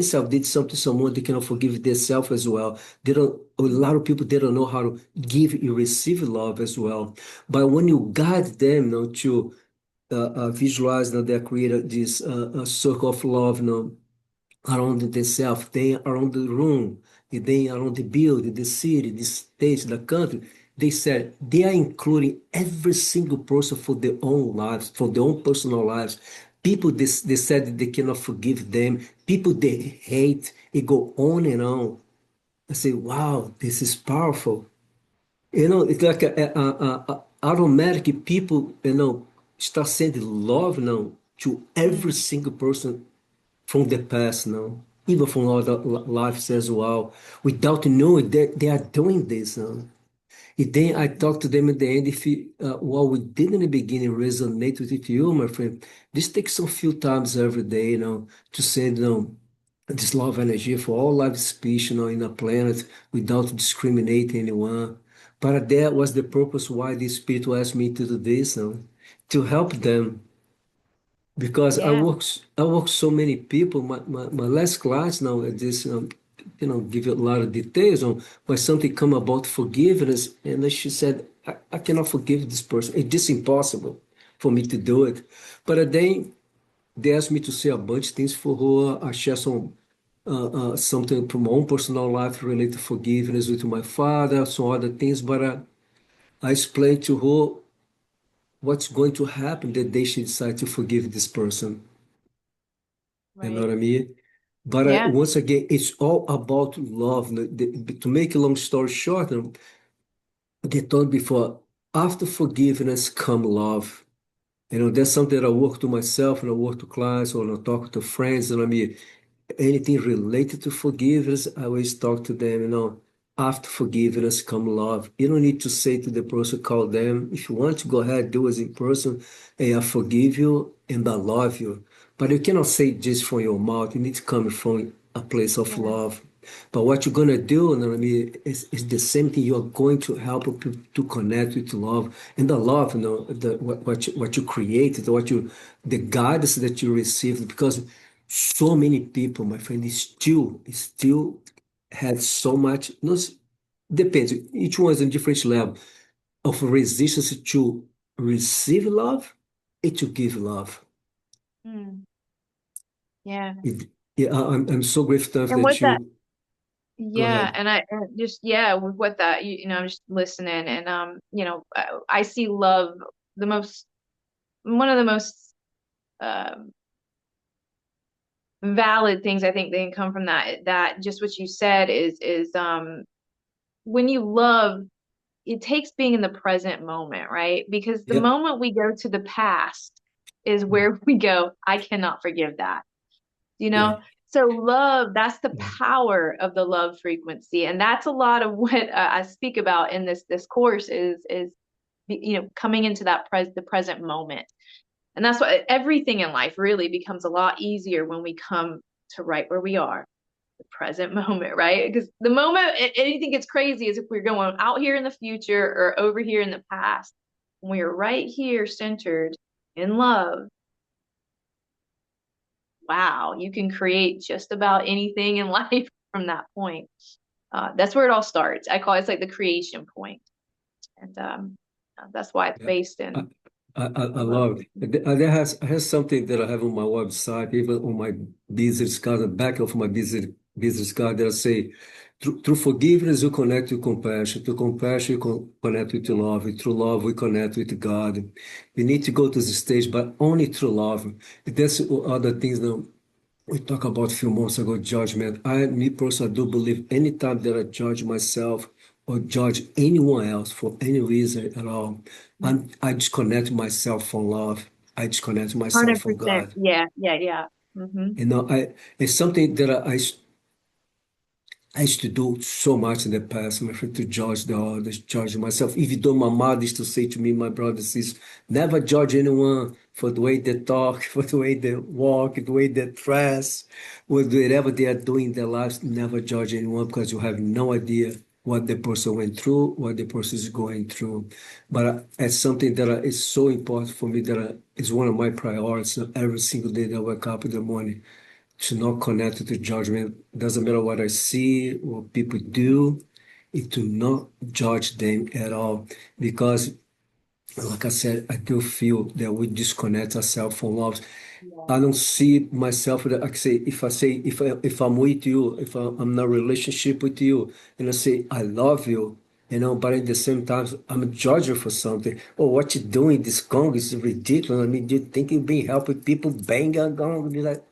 self did something to someone they cannot forgive themselves as well. They don't, a lot of people they don't know how to give and receive love as well. But when you guide them, to visualize that they created this circle of love, around themselves, then around the room, and then around the building, the city, the state, the country. They said they are including every single person for their own lives, for their own personal lives. People they said that they cannot forgive them. People they hate. It go on and on. I say, wow, this is powerful. It's like automatic people, start sending love now to every Mm. single person from the past now, even from other lives as well, without knowing that they are doing this now. And then I talk to them at the end, if what we did in the beginning resonate with you, my friend, this takes a few times every day, to send, this love energy for all life species, in the planet without discriminating anyone. But that was the purpose why the Spirit asked me to do this, to help them because Yeah. I work so many people. My last class now is this give you a lot of details on why something come about forgiveness, and then she said I cannot forgive this person. It's just impossible for me to do it. But then they asked me to say a bunch of things for her. I share something from my own personal life related to forgiveness with my father, some other things. But I explained to her what's going to happen the day she decides to forgive this person. You know Right. what I mean? But Yeah. once again, it's all about love. To make a long story short, they told before, after forgiveness come love. That's something that I work to myself and I work to clients or I talk to friends. And I mean, anything related to forgiveness, I always talk to them, after forgiveness come love. You don't need to say to the person, call them. If you want to go ahead, do it in person. Hey, I forgive you and I love you. But you cannot say just from your mouth. You need to come from a place of Yeah. love. But what you're gonna do, is the same thing. You're going to help people to connect with love and the love, what you created, the guidance that you received. Because so many people, my friend, is still have so much. No, depends. Each one is on different level of resistance to receive love and to give love. Mm. Yeah. Yeah, I'm so grateful And what that that, you go yeah, ahead. and and just yeah, with what that I'm just listening, and I see love the most one of the most um valid things I think that can come from that just what you said is when you love, it takes being in the present moment, right? Because the Yeah, moment we go to the past is where we go, I cannot forgive that. you yeah, know so love, that's the yeah, power of the love frequency, and that's a lot of what I speak about in this course is coming into the present moment. And that's what everything in life really becomes a lot easier when we come to right where we are, the present moment, right? Because the moment anything gets crazy is if we're going out here in the future or over here in the past. when we are right here centered in love, wow, you can create just about anything in life from that point. That's where it all starts. I call it, it's like the creation point. And that's why it's Yeah. based I, in I love. love it. I have something that I have on my website, even on my business card, the back of my business card, that I say, through forgiveness, you connect with compassion. Through compassion, you connect with love. Through love, we connect with God. We need to go to the stage, but only through love. That's other things that we talked about a few months ago, judgment. Me personally, I do believe anytime that I judge myself or judge anyone else for any reason at all, I disconnect myself from love. I disconnect myself from 100%. God. Yeah, yeah, yeah. Hmm. It's something that I used to do so much in the past, my friend, to judge the others, judge myself. Even though my mother used to say to me, my brothers, is never judge anyone for the way they talk, for the way they walk, the way they dress, whatever they are doing in their lives. Never judge anyone because you have no idea what the person went through, what the person is going through. But it's something that is so important for me that is one of my priorities every single day that I wake up in the morning to not connect to judgment. Doesn't matter what I see, what people do, it to not judge them at all. Because, like I said, I do feel that we disconnect ourselves from love. Yeah, I don't see myself that I say if I'm with you, if I'm in a relationship with you, and I say I love you, but at the same time I'm a judge for something. Oh, what you doing? This gong is ridiculous. I mean, do you think you're being helping people bang a gong? Be like,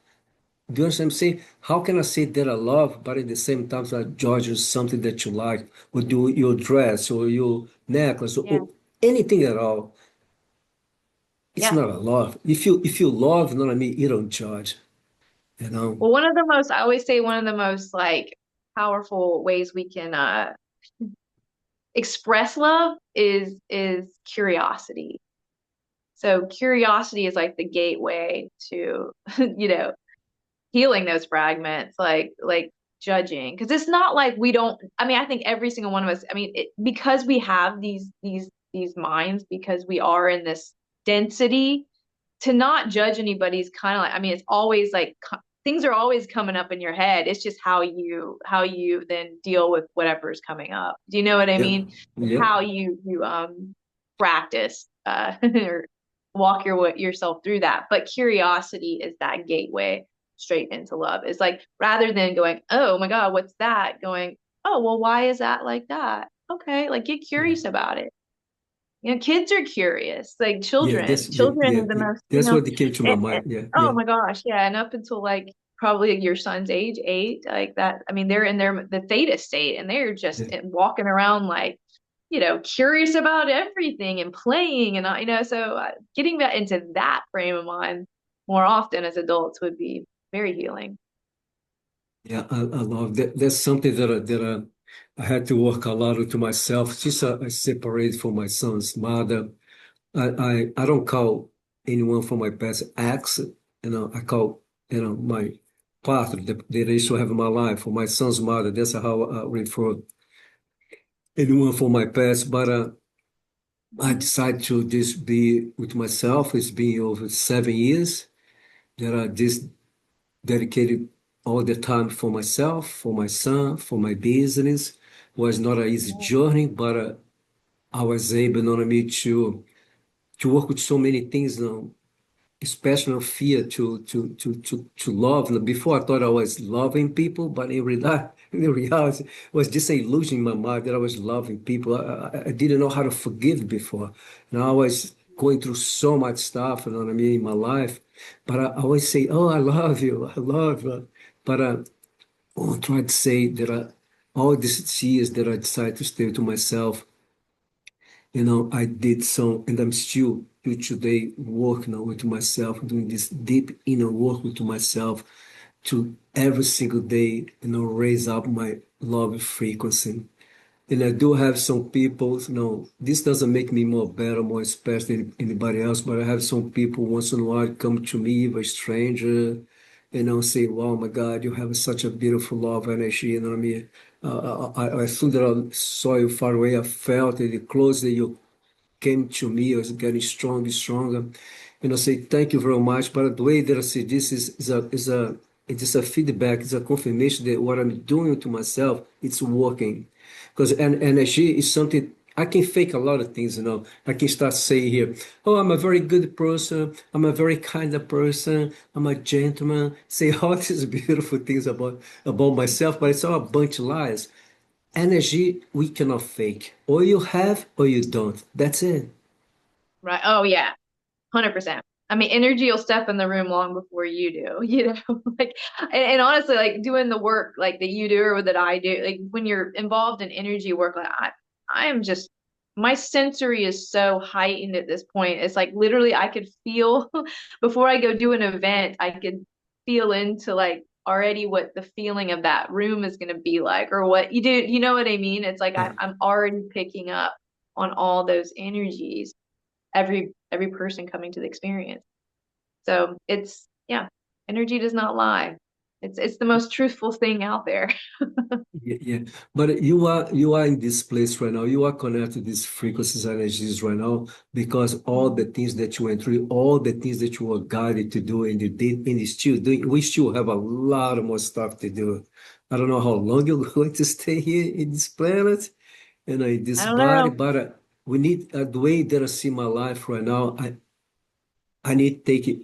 do you understand what I'm saying? How can I say that I love, but at the same time I judge you something that you like, or do your dress, or your necklace, yeah, or anything at all? It's yeah. not a love. If you love, you know what I mean, you don't judge, you know? Well, I always say one of the most like powerful ways we can express love is curiosity. So curiosity is like the gateway to, you know, healing those fragments, like judging. Because it's not like we don't, I mean, I think every single one of us, I mean, because we have these minds, because we are in this density, to not judge anybody's kind of like, I mean, it's always like things are always coming up in your head. It's just how you then deal with whatever's coming up. Do you know what I Yeah, mean? It's yeah, how you practice or walk yourself through that. But curiosity is that gateway straight into love. It's like rather than going, oh my God, what's that? Going, oh, well, why is that like that? Okay, like get yeah, curious about it. You know, kids are curious, like yeah. children. Children Yeah, are the yeah. most, That's what came to my mind. Yeah, oh yeah, my gosh, yeah. And up until like probably your son's age, 8, like that. I mean, they're in the theta state and they're just yeah, walking around like, curious about everything and playing and, so getting that into that frame of mind more often as adults would be very healing. yeah. I love that. That's something I had to work a lot to myself. Since I separated from my son's mother, I don't call anyone from my past ex. I call my partner, the relationship I have in my life, for my son's mother. That's how I refer anyone from my past. But I Mhm. decided to just be with myself. It's been over 7 years that I just dedicated all the time for myself, for my son, for my business. Was not an easy journey, but I was able, you know what I mean, to work with so many things now, especially fear to love. Before I thought I was loving people, but in reality, it was just an illusion in my mind that I was loving people. I didn't know how to forgive before. And I was going through so much stuff, you know what I mean, in my life. But I always say, "Oh, I love you, I love you." But I try to say that all these years that I decided to stay to myself, I did some, and I'm still till today working on with myself, doing this deep inner work with myself to every single day, raise up my love frequency. And I do have some people, this doesn't make me more better, more special than anybody else, but I have some people once in a while come to me, a stranger, say, wow, my God, you have such a beautiful love energy, you know what I mean? I thought that I saw you far away, I felt it, close that you came to me is getting stronger, stronger. And I say thank you very much. But the way that I say this is a feedback, it's a confirmation that what I'm doing to myself, it's working. Because energy is something I can fake a lot of things, you know. I can start saying here, oh, I'm a very good person, I'm a very kind of person, I'm a gentleman, say all these beautiful things about myself, but it's all a bunch of lies. Energy we cannot fake. Or you have or you don't. That's it. Right. Oh yeah. 100%. I mean, energy will step in the room long before you do, like, and honestly, like doing the work like that you do or that I do, like when you're involved in energy work, like I am just, my sensory is so heightened at this point. It's like literally I could feel before I go do an event, I could feel into like already what the feeling of that room is going to be like, or what you do, you know what I mean? It's like Yeah. I'm already picking up on all those energies every person coming to the experience. So it's yeah, energy does not lie. It's the most truthful thing out there. Yeah, yeah. But you are in this place right now. You are connected to these frequencies, energies right now because all the things that you went through, all the things that you were guided to do, and you did, and you still doing. We still have a lot more stuff to do. I don't know how long you're going to stay here in this planet, in I this don't body, know. but we need the way that I see my life right now. I need to take it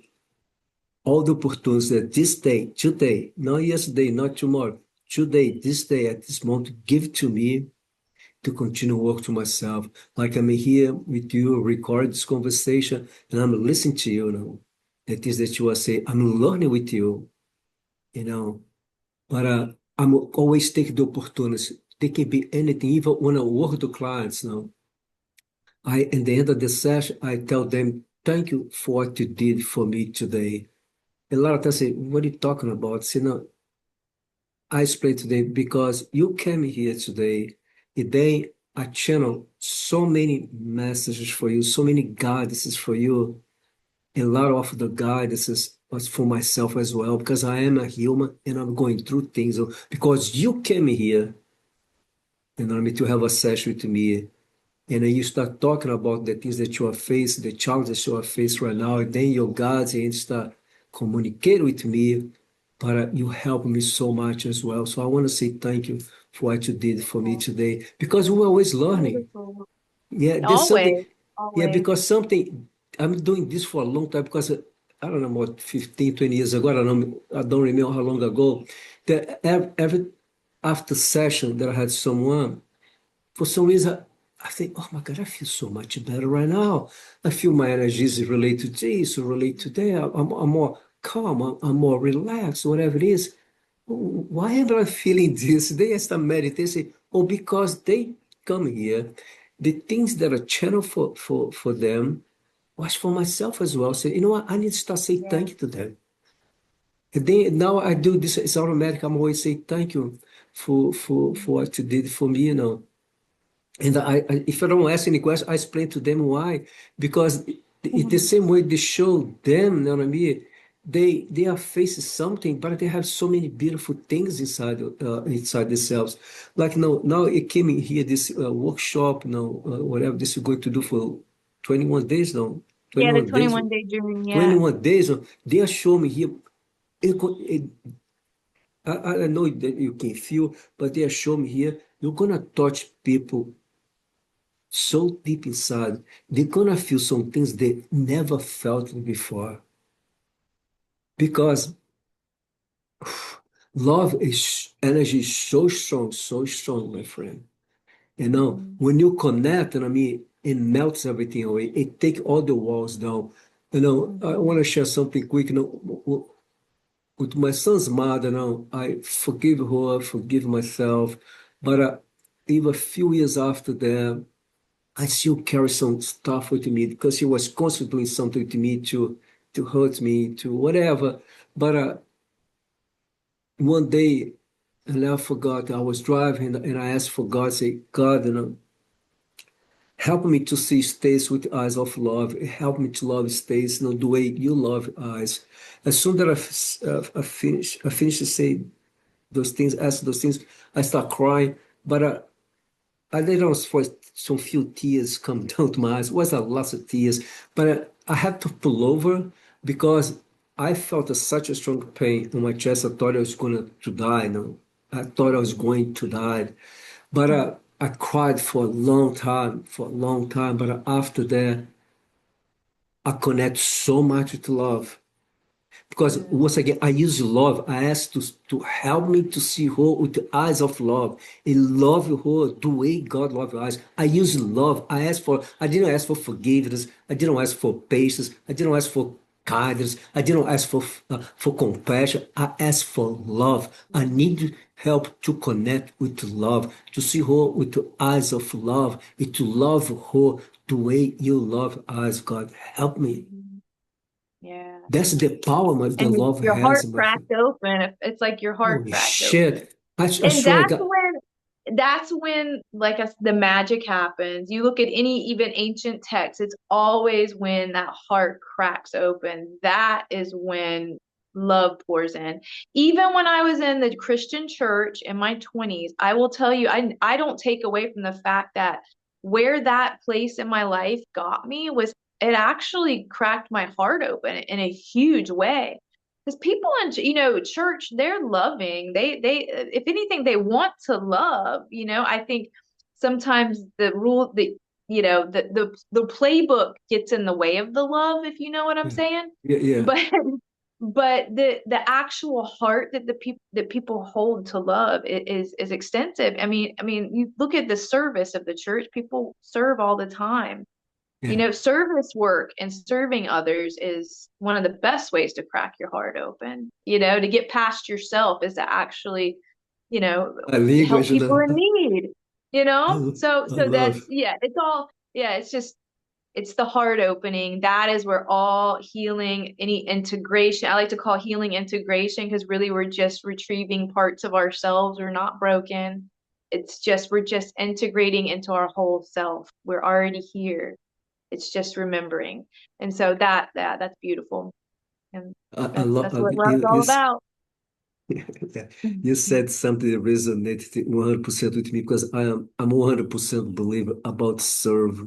all the opportunities that this day, today, not yesterday, not tomorrow, today, this day, at this moment, give to me to continue work to myself. Like I'm here with you, record this conversation, and I'm listening to you, the things that you are saying. I'm learning with you, you know. But I'm always taking the opportunities. They can be anything, even when I work with the clients, in the end of the session, I tell them, thank you for what you did for me today. A lot of times say, what are you talking about? Say, no, I explain today because you came here today. And then I channel so many messages for you, so many guidances for you. A lot of the guidances was for myself as well, because I am a human and I'm going through things. So because you came here, I mean, to have a session with me, and then you start talking about the things that you are facing, the challenges you are facing right now, and then your guides and start communicate with me, but you help me so much as well. So I want to say thank you for what you did for me today, because we're always learning. Wonderful. Yeah, there's something. Always, Yeah, always. because something, I'm doing this for a long time because I don't know, what, 15, 20 years ago, I don't remember how long ago, that every after session that I had someone, for some reason, I think, oh my God, I feel so much better right now. I feel my energy is related to this, relate to that. I'm more calm, I'm more relaxed, whatever it is. Why am I feeling this? They start meditating. Oh, because they come here. The things that are channeled for them was for myself as well. So, you know what? I need to start saying Yeah. thank you to them. And then now I do this, it's automatic. I'm always saying thank you for what you did for me, And if I don't ask any question, I explain to them why. Because it's the same way they show them, you know what I mean? They are facing something, but they have so many beautiful things inside themselves. Like now it came in here this workshop, whatever this is going to do for 21 days now, Yeah, the 21 days, 21-day journey, yeah. 21 days. They are showing me here. I know that you can feel, but they are showing me here. You're gonna touch people so deep inside, they're gonna feel some things they never felt before. Because love is energy is so strong, my friend. Mhm. When you connect, and I mean, it melts everything away. It takes all the walls down. I Mhm. want to share something quick. With my son's mother, I forgive her, forgive myself. But even a few years after that, I still carry some stuff with me because he was constantly doing something to me to hurt me, to whatever. But one day, and I forgot, I was driving and I asked for God, say, God, help me to see states with eyes of love. Help me to love states, the way you love eyes. As soon as I finish to say those things, ask those things, I start crying. But I later on some few tears come down to my eyes. It was a lot of tears, but I had to pull over because I felt such a strong pain on my chest. I thought I was going to die. No, I thought I was going to die, but I cried for a long time, for a long time. But after that, I connect so much with love. Because once again, I use love. I ask to help me to see her with the eyes of love and love her the way God loves us. I use love. I didn't ask for forgiveness. I didn't ask for patience. I didn't ask for kindness. I didn't ask for compassion. I asked for love. I need help to connect with love, to see her with the eyes of love, and to love her the way you love us, God. Help me. Yeah. That's the power the And love your has heart in my friend. cracked open. It's like your heart Holy cracked open. shit. I And swear to God. that's when like the magic happens. You look at any even ancient text, it's always when that heart cracks open. That is when love pours in. Even when I was in the Christian church in my 20s, I will tell you, I don't take away from the fact that where that place in my life got me was it actually cracked my heart open in a huge way. Because people in church, they're loving. They if anything, they want to love. I think sometimes the playbook gets in the way of the love, if you know what I'm Yeah, saying. yeah, yeah. But but the actual heart that people hold to love is extensive. I mean, you look at the service of the church, people serve all the time. Yeah. Service work and serving others is one of the best ways to crack your heart open. To get past yourself is to actually, A help language, people in need, So I that's, love. yeah, it's all, yeah, it's the heart opening. That is where all healing, any integration, I like to call healing integration because really we're just retrieving parts of ourselves. We're not broken. We're just integrating into our whole self. We're already here. It's just remembering. And so that's beautiful. And I that's love that's what love's all about. yeah. You said something that resonated 100% with me because I'm 100% believer about serve.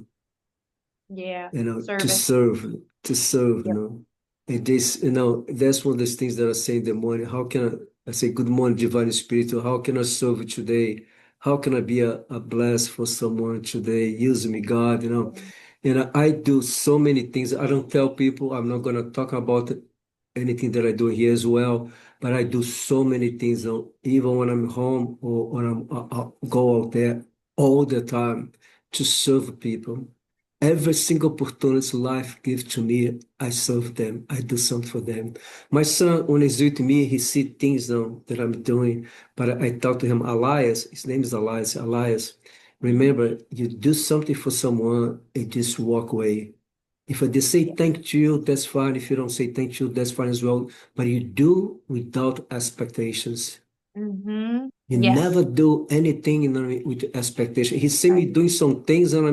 Yeah. To Service. serve, to serve, Yep. And this, that's one of those things that I say in the morning. How can I say, good morning, Divine Spirit, how can I serve you today? How can I be a bless for someone today? Use me, God, And I do so many things. I don't tell people, I'm not going to talk about anything that I do here as well, but I do so many things, even when I'm home or when I go out there all the time to serve people. Every single opportunity life gives to me, I serve them. I do something for them. My son, when he's with me, he see things now that I'm doing. But I talk to him, Elias. His name is Elias. Elias, remember, you do something for someone and just walk away. If I just say Yeah. thank you, that's fine. If you don't say thank you, that's fine as well. But you do without expectations. Mm-hmm. You never Yes. do anything with expectation. He see me Right. doing some things and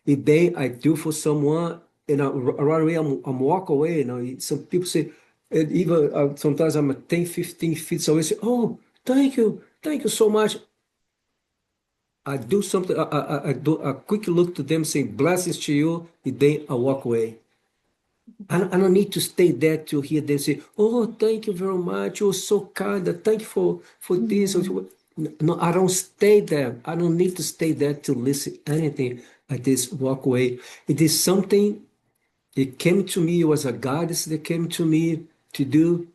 a day I do for someone, and right away I'm walk away. Some people say, and even sometimes I'm 10, 15 feet away. Say, oh, thank you so much. I do something. I do a quick look to them, saying blessings to you. The day I walk away. I don't need to stay there to hear them say, "Oh, thank you very much. You're so kind. Thank you for this." Mhm. No, I don't stay there. I don't need to stay there to listen anything. I just walk away. It is something. It came to me. It was a guidance that came to me to do.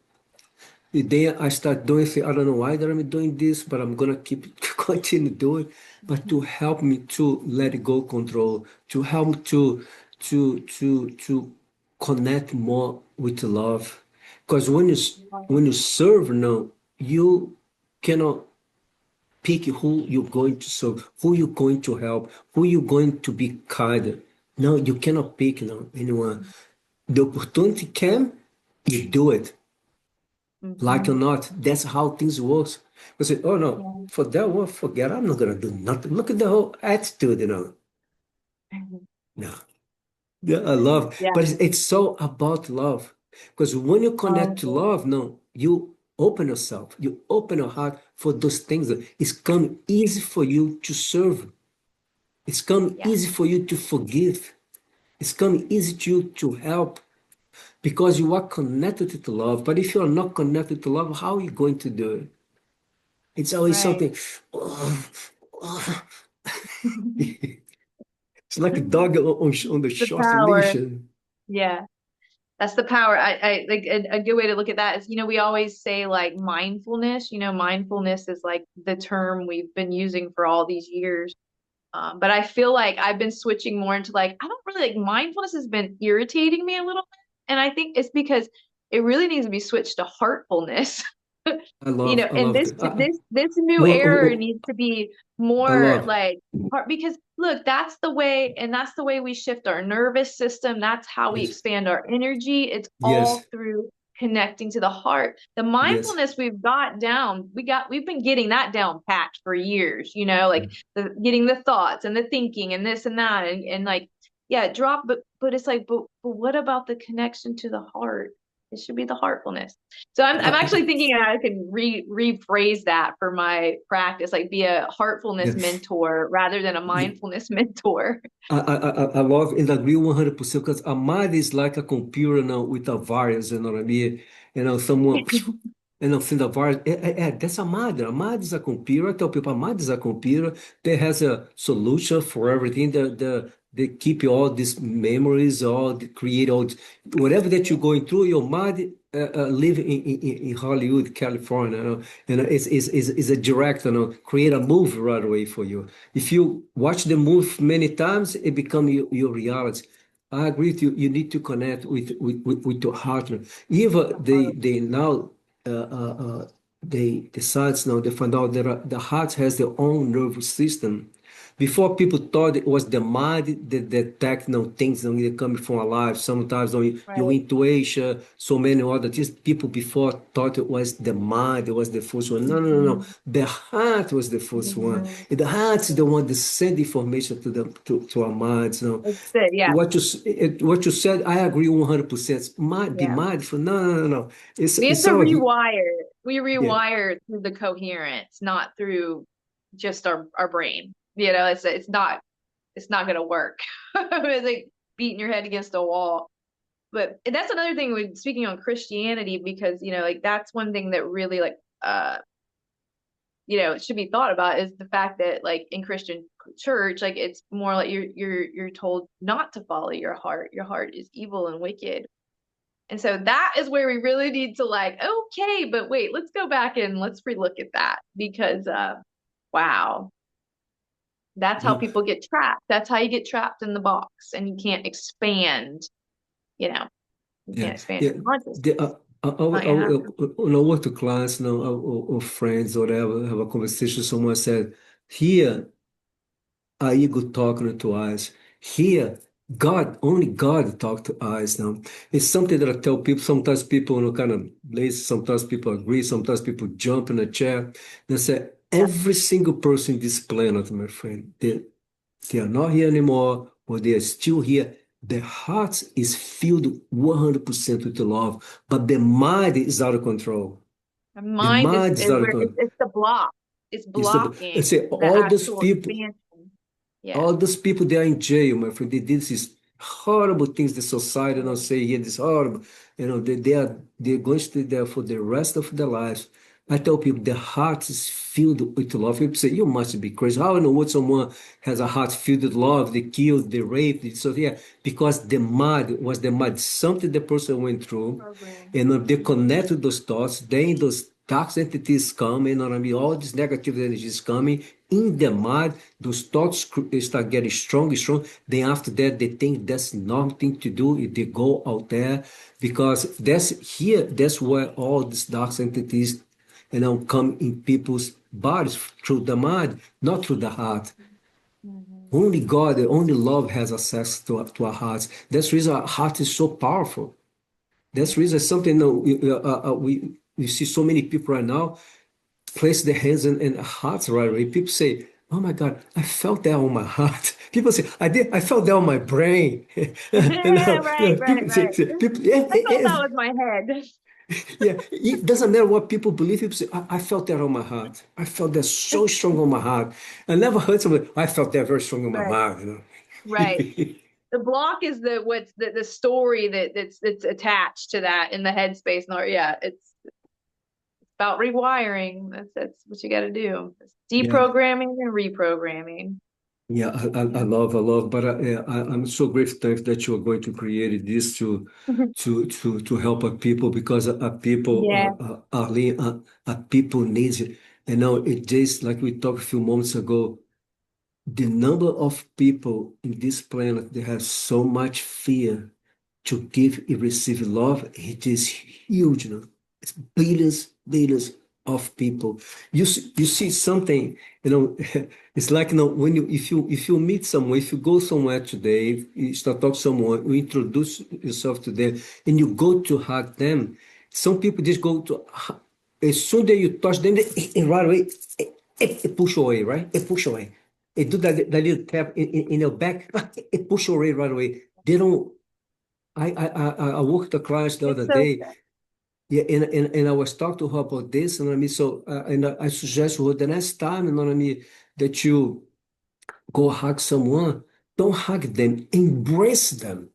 The day I start doing things, I don't know why that I'm doing this, but I'm gonna keep continue doing. But to help me to let go control, to help me to connect more with love. Because when you serve now, you cannot pick who you're going to serve, who you're going to help, who you're going to be kind. No, you cannot pick now anyone. The opportunity came, you do it. Like or Mhm. not, that's how things work. I say, oh no, Yeah. for that one, forget, I'm not gonna do nothing. Look at the whole attitude. No. Yeah, I love, Yeah. but it's so about love. Because when you connect to Oh, love, no, you open yourself, you open your heart for those things. It's come easy for you to serve. It's come Yeah, easy for you to forgive. It's come easy to you to help because you are connected to love. But if you are not connected to love, how are you going to do it? It's always right. something. "Oh, oh." It's like a dog on the The short leash. power. Yeah. That's the power. I like a good way to look at that is, we always say like mindfulness, mindfulness is like the term we've been using for all these years. But I feel like I've been switching more into like, I don't really like mindfulness has been irritating me a little bit. And I think it's because it really needs to be switched to heartfulness. I And love this it. this new Well, era needs to be I more love. like because look, that's the way we shift our nervous system. That's how we Yes, expand our energy. It's yes, all through connecting to the heart. The yes. mindfulness we've got down, we've been getting that down packed for years, like the getting the thoughts and the thinking and this and that and like yeah, drop but it's like but what about the connection to the heart? It should be the heartfulness. So I'm actually I, thinking I could rephrase that for my practice, like be a yeah. heartfulness mentor rather than a Yeah. mindfulness mentor. I love and agree 100% because a mind is like a computer now with a virus, you know what I mean? Someone, send a virus. That's a mind. A mind is a computer. I tell people a mind is a computer that has a solution for everything. They keep all these memories, create whatever that you're going through, your mind. Live in Hollywood, California, it's a direct, create a movie right away for you. If you watch the movie many times, it becomes your reality. I agree with you. You need to connect with your heart. Even they now uh, uh, uh, the science now they find out that the heart has their own nervous system. Before people thought it was the mind that detect things that coming from alive. Sometimes on your Right. intuition, so many other things. People before thought it was the mind, it was the first one. No, no, no, no. Mhm. The heart was the first one. Mhm. And the heart is the one that send information to our minds. It's it, yeah, What you said, I agree 100%. Be yeah. mindful. No, no, no, no. We have It's to all rewire. We yeah. rewire through the coherence, not through just our brain. It's not gonna work. It's like beating your head against a wall. But that's another thing when speaking on Christianity, because like that's one thing that really like it should be thought about is the fact that like in Christian church, like it's more like you're told not to follow your heart. Your heart is evil and wicked. And so that is where we really need to like, okay, but wait, let's go back and let's relook at that because wow, that's how No, people get trapped. That's how you get trapped in the box and you can't expand, you know, you yeah, can't expand yeah. your consciousness. I, Not gonna happen. when I work to clients, or friends, or whatever, have a conversation. Someone said, "Here, our ego talking to us. Here, only God talk to us now." It's something that I tell people. Sometimes people, kind of lazy. Sometimes people agree. Sometimes people jump in a chair. They say, Yeah. every single person in this planet, my friend, they are not here anymore, but they are still here. The heart is filled 100% with love, but the mind is out of control. The The mind mind is is out of where control. it's the block. It's It's blocking let's say the actual expansion. Yeah. all those people they are in jail, my friend. They did these horrible things. The society don't say here. This horrible, they're going to stay there for the rest of their lives. I tell people the heart is filled with love. People say you must be crazy. How I know what someone has a heart filled with love? They killed, they raped. So yeah, because the mud, something the person went through, Program. and they Mhm. connect to those thoughts. Then those dark entities come, you know what I mean? All these negative energies coming in the mind, those thoughts start getting strong, strong. Then after that, they think that's nothing to do. If they go out there, because that's where all these dark entities, come in people's bodies through the mind, not through the heart. Mhm. Only God, only love has access to our hearts. That's the reason our heart is so powerful. That's the reason Mhm. something we see so many people right now place their hands in hearts right away. People say, "Oh my God, I felt that on my heart." People say, I felt that on my brain." Right, right, People say, right. people, yeah, I thought that was my head. Yeah, it doesn't matter what people believe. People say, I felt that on my heart. I felt that so strong on my heart. I never heard somebody, I felt that very strong on my Right. heart, Right. The block is the story that's attached to that in the headspace. And yeah, it's about rewiring. That's what you got to do. It's Yeah. deprogramming and reprogramming. Yeah, I love, but I'm so grateful that you are going to create this to help our people because our people, Yeah. Arlene, our people needs it. And now it just like we talked a few moments ago, the number of people in this planet that have so much fear to give and receive love, it is huge. It's billions of people. You see something, it's like when you if you meet someone, if you go somewhere today, you start talking to someone, you introduce yourself to them, and you go to hug them. Some people just go to as soon as you touch them, they right away it push away, right? It push away. It do that little tap in your back, it push away right away. They don't. I worked a client the It's other so day, yeah, and I was talking to her about this, and I mean, so and I suggest to her the next time, you know what I mean, that you go hug someone, don't hug them, embrace them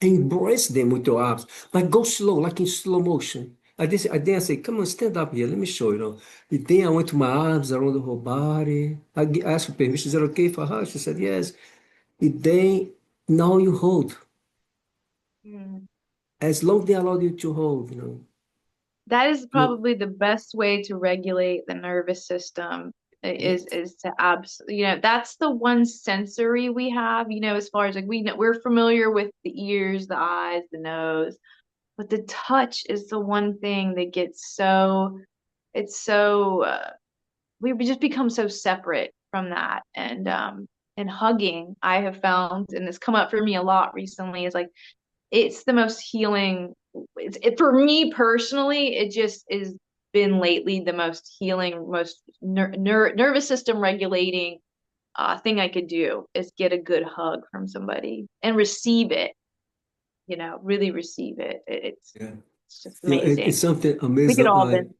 with your arms, like go slow, like in slow motion. I say, come on, stand up here, let me show you. And then I went to my arms around her body. I asked for permission. Is that okay for her? She said yes. And then now you hold, mm. as long they allow you to hold, That is you. probably the best way to regulate the nervous system Yeah. is to that's the one sensory we have, as far as like we're familiar with the ears, the eyes, the nose, but the touch is the one thing that gets so it's so we just become so separate from that. And hugging, I have found, and it's come up for me a lot recently, is like it's the most healing. For me personally, it just is been lately the most healing, most nervous system regulating thing I could do is get a good hug from somebody and receive it, really receive it. Yeah. It's just It's amazing. something We could amazing. all been.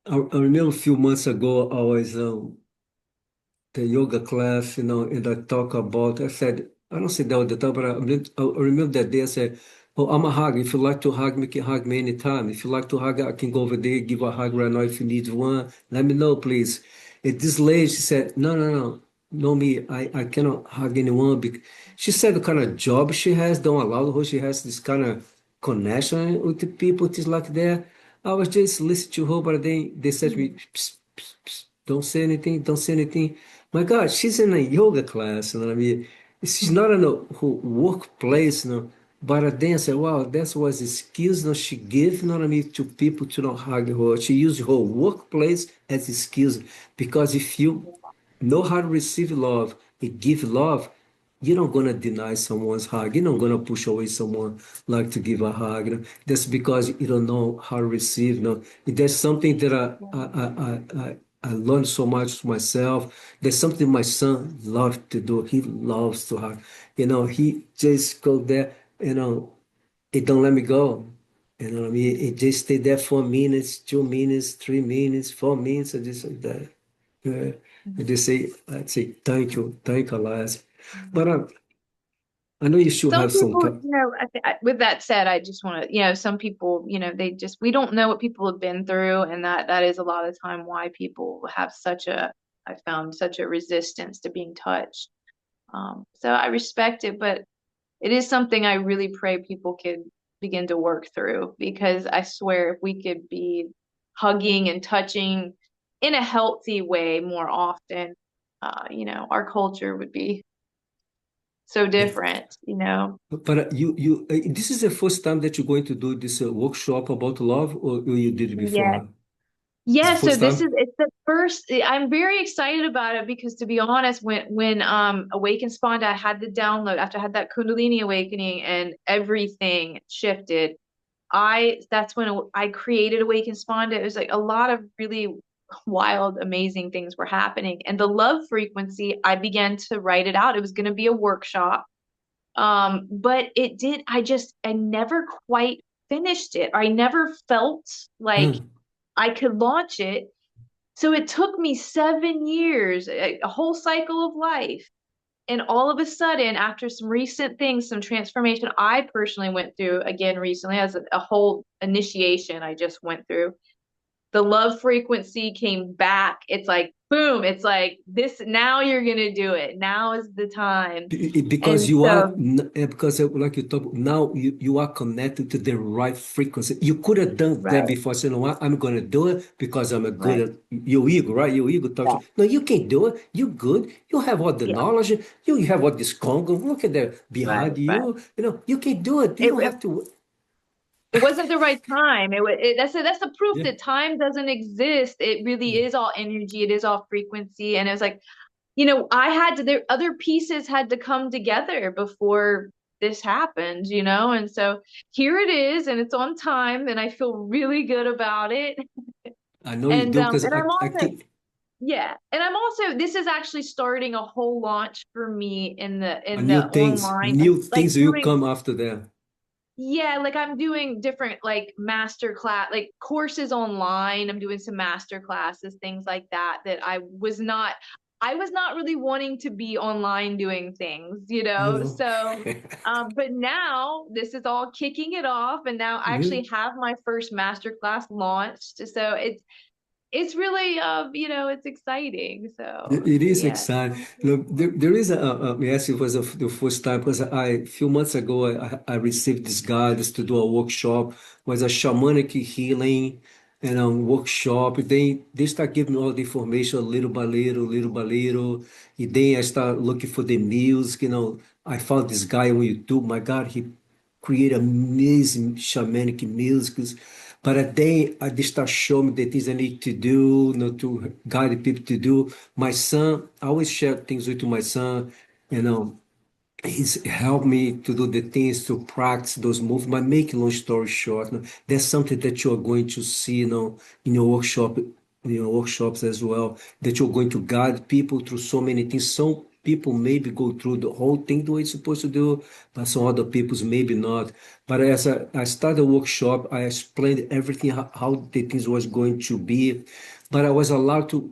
I remember a few months ago, I was the yoga class, and I talk about, I said, I don't say that all the time, but I remember that day I said, oh, I'm a hug. If you like to hug me, you can hug me anytime. If you like to hug, I can go over there, give a hug right now. If you need one, let me know, please. And this lady, she said, no, me, I cannot hug anyone. She said the kind of job she has don't allow her. She has this kind of connection with the people, things like that. I was just listening to her, but then they said to me, Mhm. psst, psst, psst, don't say anything, don't say anything. My God, she's in a yoga class, you know what I mean? She's not in a her workplace, but then I said, wow, that was the skills, she gave, you know what I mean, to people to not hug her. She used her workplace as a skills because if you know how to receive love and give love, you're not gonna deny someone's hug. You're not gonna push away someone like to give a hug. That's because you don't know how to receive. There's something that I learned so much myself. There's something my son loves to do. He loves to hug. He just go there. It don't let me go. You know what I mean? It just stay there 4 minutes, 2 minutes, 3 minutes, 4 minutes, and just like that. Yeah. And they say, I'd say, thank you, Elias. But I know you should Some have some people, time. with that said, I just want to, some people, we don't know what people have been through, and that is a lot of the time why people have I found such a resistance to being touched. So I respect it, but it is something I really pray people could begin to work through, because I swear if we could be hugging and touching in a healthy way more often, our culture would be so Yeah. different. But this is the first time that you're going to do this workshop about love, or you did it Yeah. before? It's Yeah, the so first this time? is it's the first. I'm very excited about it because, to be honest, when Awaken Spawned, I had the download after I had that Kundalini awakening and everything shifted. That's when I created Awaken Spawned. It was like a lot of really wild, amazing things were happening. And the love frequency, I began to write it out. It was going to be a workshop. But I never quite finished it. I never felt like Mm. I could launch it. So it took me 7 years, a whole cycle of life. And all of a sudden, after some recent things, some transformation I personally went through again recently as a whole initiation I just went through, the love frequency came back. It's like, boom, it's like this, now you're gonna do it. Now is the time. Because And you are, so, because like you talk now, you are connected to the right frequency. You could have done that right, before. Saying, "You know what, I'm going to do it because I'm a good right. at your ego, right? Your ego talks. Yeah, No, you can't do it. You're good. You have all the yeah, knowledge. You have all this Congo. Look at that right, behind right. you. You know, you can do it. You It, don't it, have to. it wasn't the right time. That's the proof Yeah, that time doesn't exist. It really is all energy. It is all frequency. And it was like, I had to, there, other pieces had to come together before this happened, and so here it is, and it's on time, and I feel really good about it. I know you And do because I'm I also, keep yeah, and I'm also, this is actually starting a whole launch for me in the online, new like things will doing, come after that. yeah, like I'm doing different like master class, like courses online. I'm doing some master classes, things like that, I was not really wanting to be online doing things, You know, So, but now this is all kicking it off, and now I yeah. actually have my first master class launched. So it's really, it's exciting. So It is yeah. exciting. Look, there is yes, it was the first time because a few months ago I received this guidance to do a workshop, was a shamanic healing and a workshop. They start giving me all the information little by little, little by little. And then I start looking for the music. I found this guy on YouTube. My God, he create amazing shamanic music. But a day they start showing me the things I need to do, to guide people to do. My son, I always share things with my son, you know, he's helped me to do the things to practice those moves. But making long story short, that's something that you are going to see, in your workshop, in your workshops as well. That you're going to guide people through so many things. Some people maybe go through the whole thing the way it's supposed to do, but some other people's maybe not. But as I started the workshop, I explained everything how the things was going to be. But I was allowed to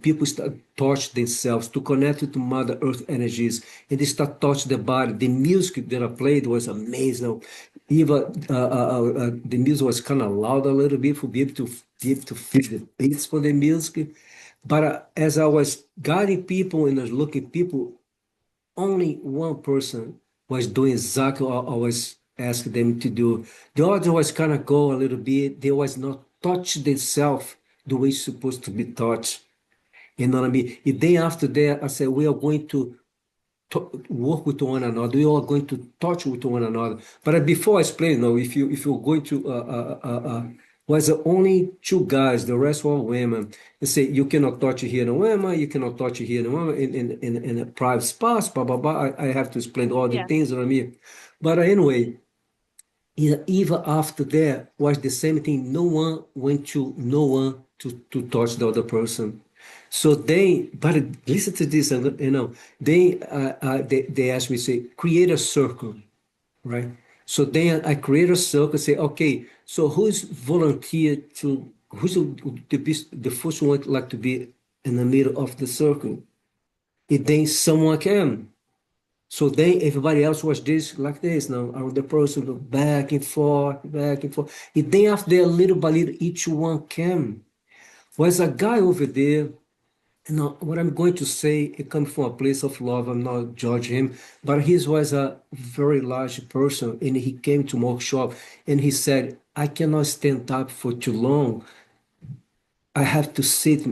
people start touch themselves, to connect to Mother Earth energies, and they start touch the body. The music that I played was amazing. Even the music was kind of loud a little bit for be able to feel the beats for the music. But as I was guiding people and I was looking people, only one person was doing exactly what I was asking them to do. The other was kind of go a little bit. They was not touch themselves the way it's supposed to be touched. You know what I mean? And then after that, I said, we are going to work with one another. We are going to touch with one another. But before I explain, if you're going to was only two guys, the rest were women. They say you cannot touch here in a woman, you cannot touch here in a woman in a private space, blah blah blah. I have to explain all the Yeah. things, you know what I mean? But anyway, even after that was the same thing. No one went to no one to touch the other person. So but listen to this, they asked me, say, create a circle, right? So then I create a circle, say, okay, so who's volunteer who's the first one like to be in the middle of the circle? And then someone came. So then everybody else was this like this now. The person go back and forth, back and forth. And then after that, little by little, each one came. Was a guy over there. What I'm going to say, it comes from a place of love. I'm not judging him, but his was a very large person, and he came to my workshop, and he said, "I cannot stand up for too long. I have to sit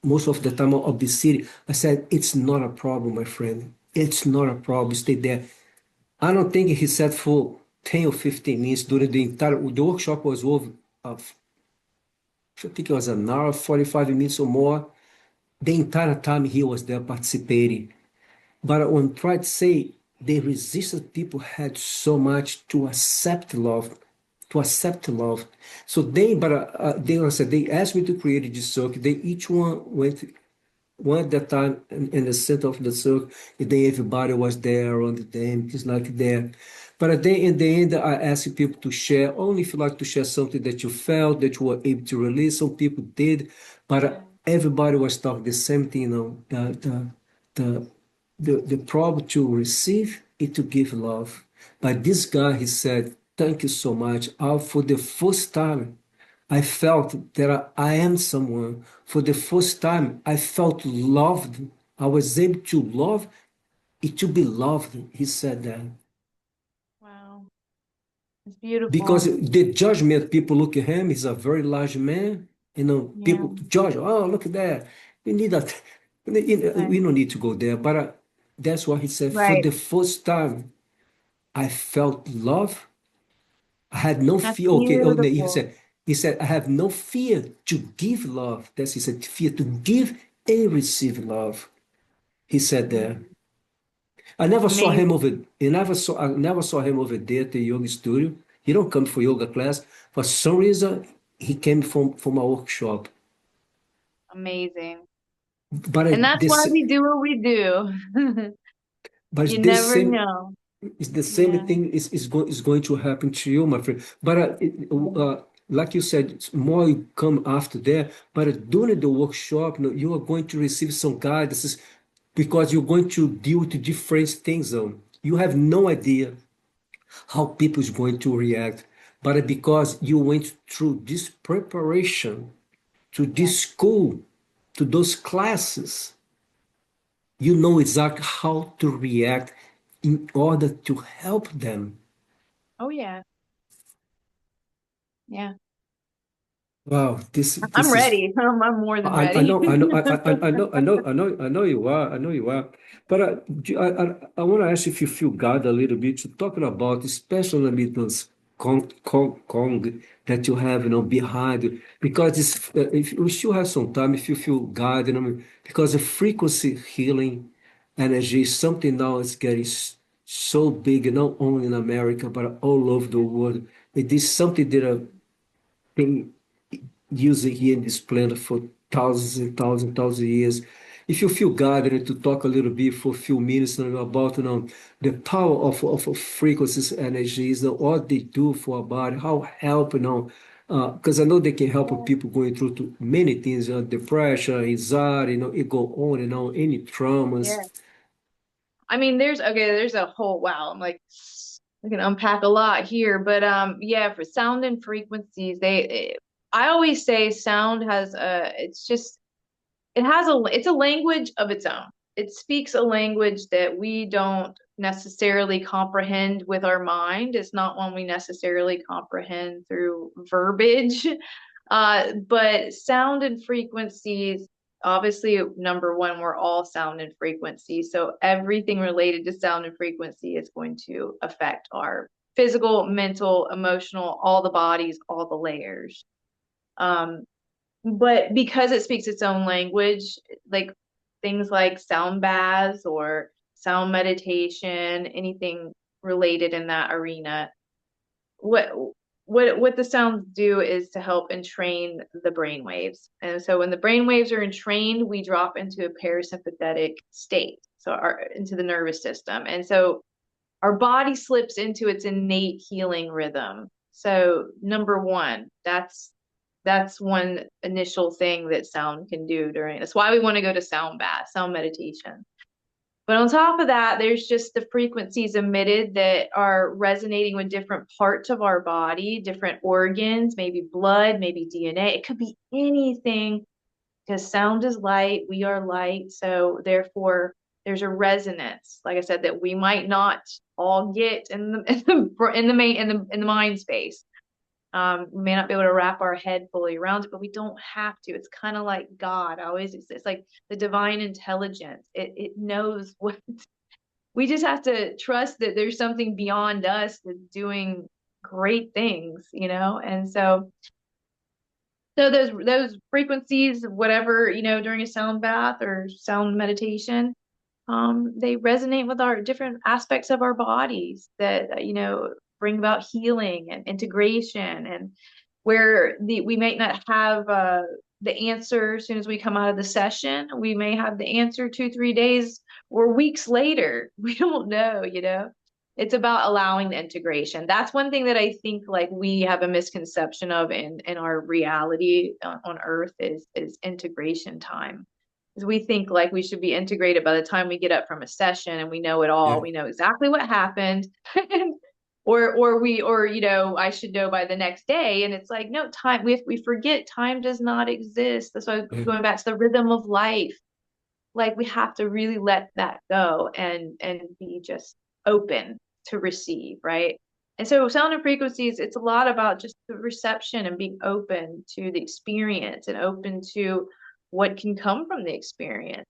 most of the time. I'll be sitting." I said, "It's not a problem, my friend. It's not a problem. Stay there." I don't think he sat for 10 or 15 minutes during the workshop was over. I think it was an hour, 45 minutes or more. The entire time he was there participating. But when try to say the resistance people had so much to accept love, to accept love. So they asked me to create this circle. They each one went one at a time in the center of the circle. And then everybody was there around them, just like there. But then in the end, I ask people to share, only if you like to share something that you felt, that you were able to release. Some people did, but Yeah. everybody was talking the same thing, the, the problem to receive is to give love. But this guy, he said, thank you so much. For the first time, I felt that I am someone. For the first time, I felt loved. I was able to love it, to be loved. He said that. Wow. It's Because beautiful. the judgment, people look at him, he's a very large man. Yeah. People judge, oh, look at that. We need that. Right. We don't need to go there. But that's what he said. For Right. the first time, I felt love. I had no That's fear. Okay, oh, no, beautiful. he said, I have no fear to give love. That's he said, fear to give and receive love. He said there. Mm, I never saw him amazing. over. I never saw him over there at the yoga studio. He don't come for yoga class. For some reason, he came from a workshop. Amazing. But And that's why this, we do what we do. but You this never same, know. it's the same Yeah. thing is going to happen to you, my friend. But Yeah. like you said, it's more you come after that. But during the workshop, you are going to receive some guidance because you're going to deal with different things. You have no idea how people is going to react. But because you went through this preparation, to Yeah. this school, to those classes, you know exactly how to react in order to help them. Oh yeah. Yeah. Wow, I'm this is ready. I'm more than I ready. know, I know you are, I know you are. But I want to ask if you feel God a little bit to talking about, especially those Kong that you have, behind you, because if we still have some time, if you feel God, because the frequency healing energy is something now is getting so big, not only in America but all over the world. It is something that been using here in this planet for thousands and thousands and thousands of years. If you feel guided to talk a little bit for a few minutes about the power of frequencies, energies, what they do for our body, how help, because I know they can help Yeah. people going through to many things, depression, anxiety, it go on and on, any traumas. Yeah. I mean, there's a whole wow. I'm like, we can unpack a lot here, but yeah, for sound and frequencies, I always say sound has it's just it's a language of its own. It speaks a language that we don't necessarily comprehend with our mind. It's not one we necessarily comprehend through verbiage. But sound and frequencies, obviously, number one, we're all sound and frequency. So everything related to sound and frequency is going to affect our physical, mental, emotional, all the bodies, all the layers. Um, but because it speaks its own language, like things like sound baths or sound meditation, anything related in that arena, what what the sounds do is to help entrain the brain waves. And so when the brain waves are entrained, we drop into a parasympathetic state, so into the nervous system. And so our body slips into its innate healing rhythm. So number one, that's one initial thing that sound can do during. That's why we want to go to sound bath, sound meditation. But on top of that, there's just the frequencies emitted that are resonating with different parts of our body, different organs, maybe blood, maybe DNA. It could be anything because sound is light, we are light. So therefore, there's a resonance, like I said, that we might not all get in the mind space. We may not be able to wrap our head fully around it, but we don't have to. It's kind of like God. It's like the divine intelligence. It knows what we just have to trust that there's something beyond us that's doing great things, And so those frequencies, whatever, during a sound bath or sound meditation, they resonate with our different aspects of our bodies that, bring about healing and integration, and where we might not have the answer as soon as we come out of the session. We may have the answer 2, 3 days or weeks later. We don't know. It's about allowing the integration. That's one thing that I think like we have a misconception of in our reality on Earth is integration time. Because we think like we should be integrated by the time we get up from a session and we know it Yeah, all. We know exactly what happened. Or I should know by the next day. And it's like, no, time we forget time does not exist. That's why yeah, going back to the rhythm of life, like we have to really let that go and be just open to receive, right? And so sound and frequencies, it's a lot about just the reception and being open to the experience and open to what can come from the experience.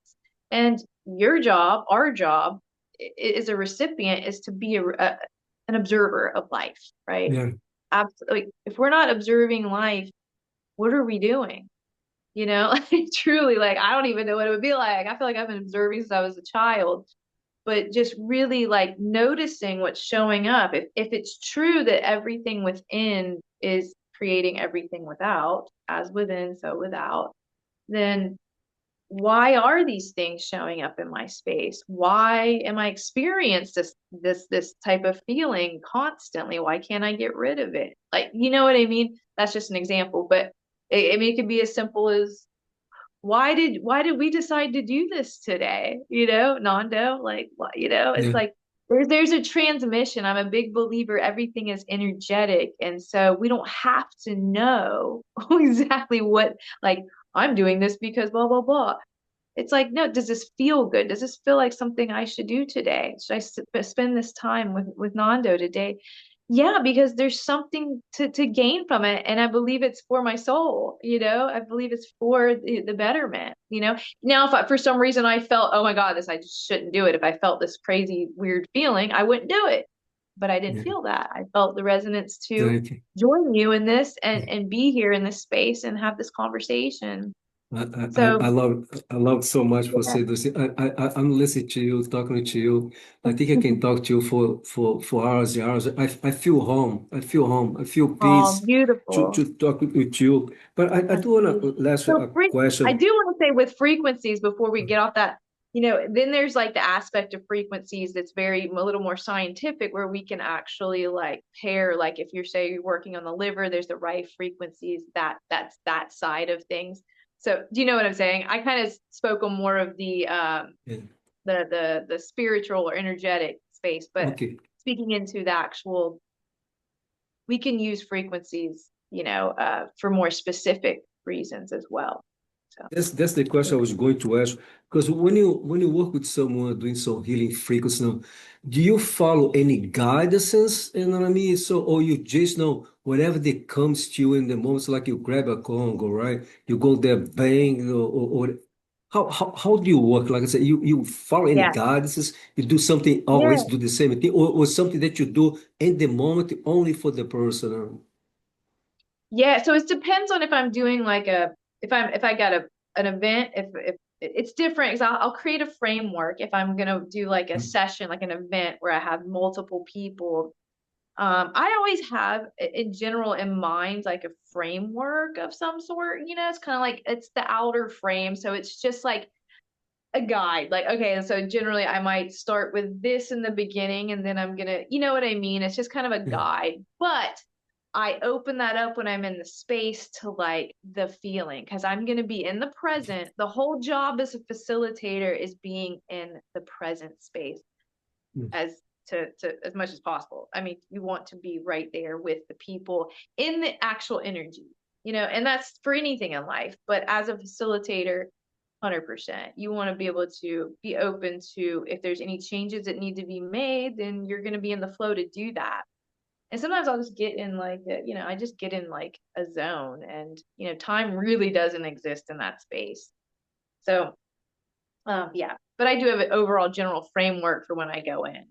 And your job, our job, is a recipient is to be an observer of life, right? yeah, Absolutely. If we're not observing life, what are we doing? Like truly, like I don't even know what it would be like. I feel like I've been observing since I was a child, but just really like noticing what's showing up. If it's true that everything within is creating everything without, as within, so without, then why are these things showing up in my space? Why am I experiencing this type of feeling constantly? Why can't I get rid of it? Like, you know what I mean? That's just an example, but I mean, it could be as simple as why did we decide to do this today? Nando, like it's yeah, like there's a transmission. I'm a big believer everything is energetic. And so we don't have to know exactly what like I'm doing this because blah blah blah. It's like, no, does this feel good? Does this feel like something I should do today? Should spend this time with Nando today? Yeah, because there's something to gain from it. And I believe it's for my soul, I believe it's for the betterment. Now, if for some reason I felt, oh my God, I just shouldn't do it. If I felt this crazy, weird feeling, I wouldn't do it. But I didn't yeah. feel that. I felt the resonance to Thank you. join you in this Yeah. and be here in this space and have this conversation. I So, love so much for yeah. saying this. I'm listening to you, talking to you. I think I can talk to you for hours and hours. I feel home. I feel home. I feel Oh, peace beautiful. to talk with you. But I That's do want beautiful. to ask So a I question. do want to say with frequencies before we get off that, then there's like the aspect of frequencies that's a little more scientific where we can actually like pair, like if you're say you're working on the liver, there's the right frequencies that's that side of things. So do you know what I'm saying? I kind of spoke on more of Yeah. the spiritual or energetic space, but Okay. speaking into the actual we can use frequencies, for more specific reasons as well. So, That's the question I was going to ask. Because when you work with someone doing some healing frequency, now, do you follow any guidances? You know what I mean? So, or you just know whatever that comes to you in the moment, so like you grab a Congo, right? You go there, bang, or how do you work? Like I said, you follow any yeah, guidances? You do something, always yeah, do the same thing, or something that you do in the moment only for the person? yeah. So it depends on if I'm doing like if I got an event, if it's different because I'll create a framework if I'm gonna do like a session, like an event where I have multiple people. I always have in general in mind like a framework of some sort. It's kind of like it's the outer frame, so it's just like a guide. Like, okay, so generally I might start with this in the beginning and then I'm gonna, you know what I mean? It's just kind of a Yeah. guide. But I open that up when I'm in the space to like the feeling because I'm gonna be in the present. The whole job as a facilitator is being in the present space Yeah. as to as much as possible. I mean, you want to be right there with the people in the actual energy, and that's for anything in life. But as a facilitator, 100%, you want to be able to be open to if there's any changes that need to be made, then you're going to be in the flow to do that. And sometimes I'll just get in like I just get in like a zone, and time really doesn't exist in that space. So yeah, but I do have an overall general framework for when I go in,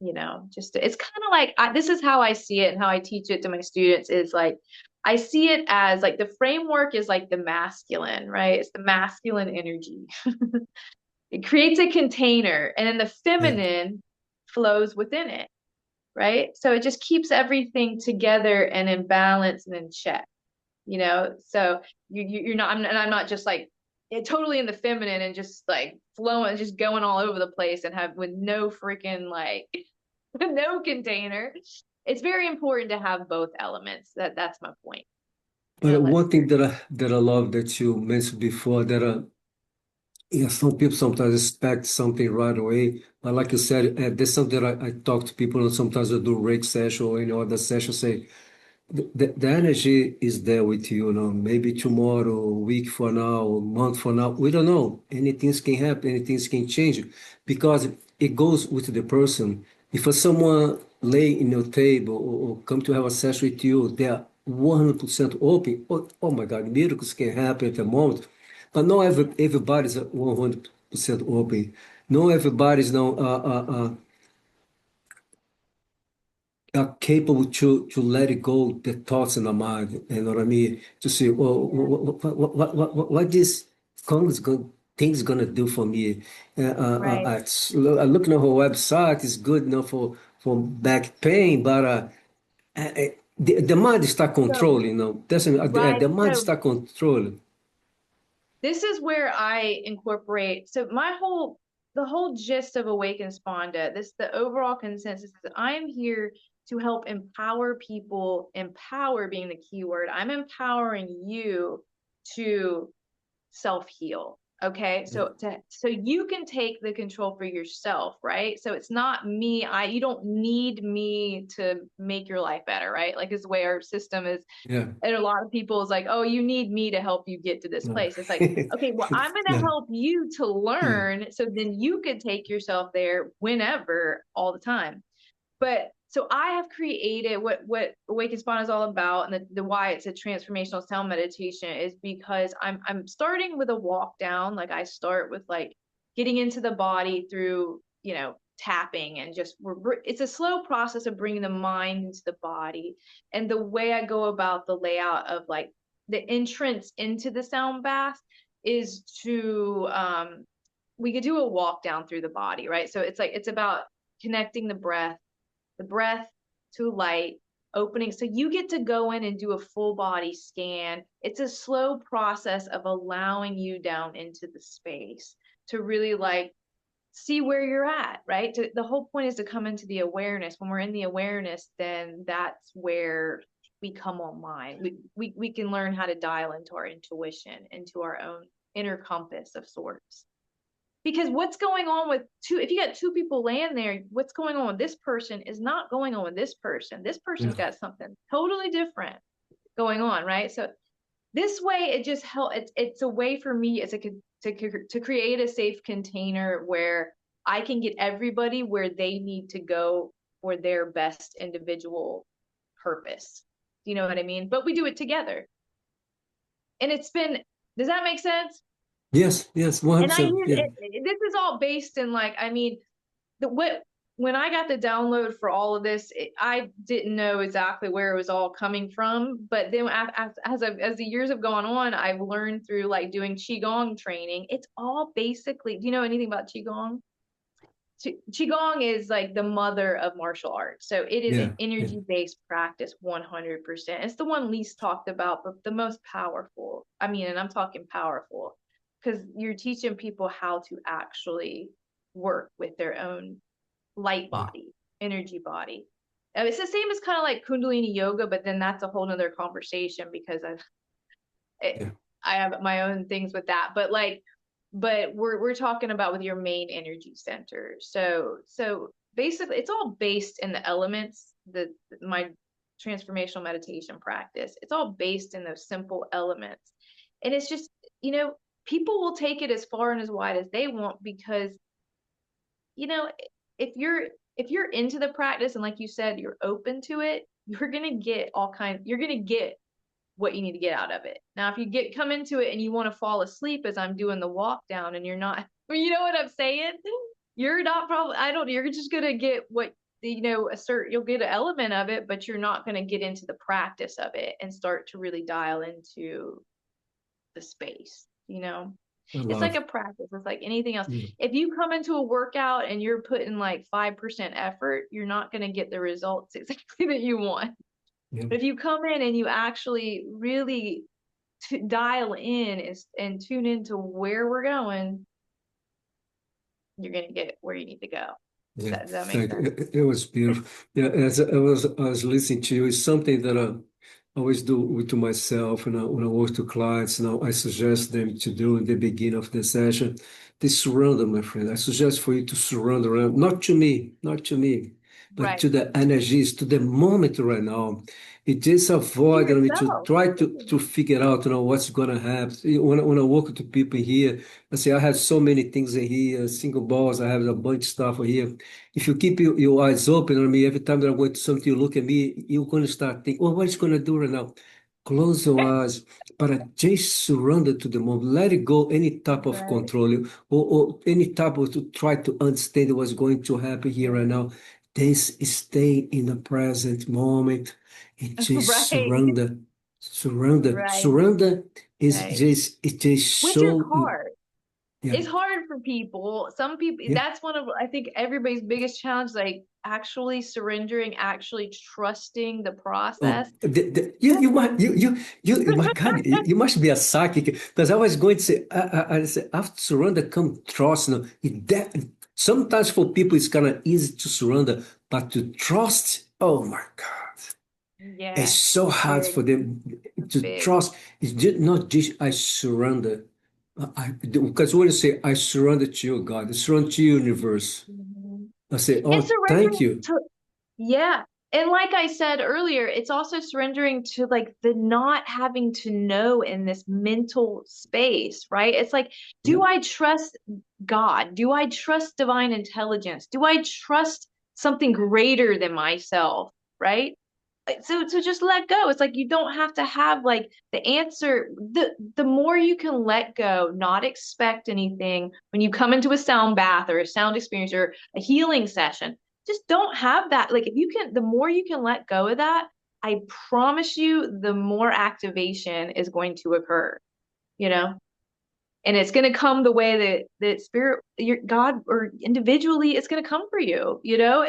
it's kind of like this is how I see it and how I teach it to my students is like, I see it as like the framework is like the masculine, right? It's the masculine energy. It creates a container and then the Yeah. feminine flows within it, right? So it just keeps everything together and in balance and in check. So you're not, and I'm not just like totally in the feminine and just like flowing, just going all over the place and have with no freaking like no container. It's very important to have both elements. That's my point. But Let's one thing that I love that you mentioned before that yeah, some people sometimes expect something right away. But like you said, there's something that I talk to people and sometimes I do rake session or any other session say the energy is there with you, you know, maybe tomorrow, a week from now, a month from now. We don't know. Anything can happen, anything can change because it goes with the person. If someone lay in your table or come to have a session with you, they are 100% open. Oh my God, miracles can happen at the moment. But not everybody's 100% open. Not everybody's now. Are capable to let it go the thoughts in the mind, you know what I mean? To see, well, Yeah. what this Congress thing's gonna do for me. Right. Looking at her website is good enough for back pain, but the mind está So, controlling, you know. That's right. the mind So está controlling. this is where I incorporate. So the whole gist of Awaken Sponda, the overall consensus is that I am here to help empower people, empower being the key word. I'm empowering you to self-heal. Okay. Yeah, So you can take the control for yourself, right? So it's not me. You don't need me to make your life better, right? Like is the way our system is. yeah, And a lot of people is like, oh, you need me to help you get to this no. place. It's like, okay, well, I'm going to Yeah, help you to yeah, learn so then you could take yourself there whenever, all the time. But so I have created what Awaken Spawn is all about, and the why it's a transformational sound meditation is because I'm starting with a walk down. Like I start with like getting into the body through tapping and just it's a slow process of bringing the mind into the body. And the way I go about the layout of like the entrance into the sound bath is to we could do a walk down through the body, right? So it's like it's about connecting the breath to light, opening. So you get to go in and do a full body scan. It's a slow process of allowing you down into the space to really like see where you're at, right? The whole point is to come into the awareness. When we're in the awareness, then that's where we come online. We can learn how to dial into our intuition, into our own inner compass of sorts. Because what's going on with if you got two people laying there, what's going on with this person is not going on with this person. This yeah. person's got something totally different going on, right? So this way, it just helps. It's a way for me as to create a safe container where I can get everybody where they need to go for their best individual purpose. You know what I mean? But we do it together, and it's been. Does that make sense? Yes, yes, And I 100%. use Yeah, it. This is all based in like, I mean, what when I got the download for all of this, I didn't know exactly where it was all coming from. But then as the years have gone on, I've learned through like doing qigong training. It's all basically. Do you know anything about qigong? Qigong is like the mother of martial arts. So it is yeah, an yeah, energy based practice 100%. It's the one least talked about, but the most powerful. I mean, and I'm talking powerful because you're teaching people how to actually work with their own light yeah, body, energy body. It's the same as kind of like Kundalini yoga, but then that's a whole nother conversation because it, yeah. I have my own things with that. But we're talking about with your main energy center. So basically, it's all based in the elements. My transformational meditation practice. It's all based in those simple elements, and it's just people will take it as far and as wide as they want because you know, if you're into the practice and like you said, you're open to it, you're gonna get what you need to get out of it. Now, if come into it and you want to fall asleep as I'm doing the walk down and you're not, you know what I'm saying? You're not probably, I don't, you're just gonna get what you'll get an element of it, but you're not gonna get into the practice of it and start to really dial into the space. I It's like love. a practice. It's like anything else. Yeah, If you come into a workout and you're putting like 5% effort, you're not going to get the results exactly that you want. yeah. But if you come in and you actually really dial in and tune into where we're going, you're going to get where you need to go. Yeah, Does that make thank sense? it was beautiful. Yeah, as I was listening to you, it's something that I always do to myself, and when I work to clients, I suggest them to do in the beginning of the session. They surrender, my friend. I suggest for you to surrender, not to me, not to me, but Right. to the energies, to the moment right now. It just To avoid, to yourself. try to figure out, what's gonna happen. When I work with people here, I say I have so many things in here, single balls, I have a bunch of stuff here. If you keep your eyes open on me, every time that I'm going to something, you look at me, you're going to start thinking, oh, what is going to do right now? Close your eyes, but just surrender to the moment. Let it go, any type of Right. control, or any type of to try to understand what's going to happen here right now. Just stay in the present moment and just Right. surrender. Surrender. Right. Surrender is Right. just, it's just Which is so, hard. yeah, It's hard for people. Some people, yeah. that's one of, I think, everybody's biggest challenge, like actually surrendering, actually trusting the Oh, process. you might my God, you must be a psychic because I was going to say I say after surrender come trust. That sometimes for people it's kind of easy to surrender, but to trust, oh my God, it's Yeah, so it's hard big. for them It's to big. trust. It's just not just I surrender. Because when you say I surrender to you, God, I surrender to you, universe. Mhm. I say, And oh, thank surrendering you. to, yeah. And like I said earlier, it's also surrendering to like the not having to know in this mental space, right? It's like, Yeah. do I trust God? Do I trust divine intelligence? Do I trust something greater than myself, right? So just let go. It's like you don't have to have like the answer. The more you can let go, not expect anything when you come into a sound bath or a sound experience or a healing session, just don't have that. Like if you can, the more you can let go of that, I promise you, the more activation is going to occur, you know? And it's going to come the way that spirit, your God, or individually, it's going to come for you, you know?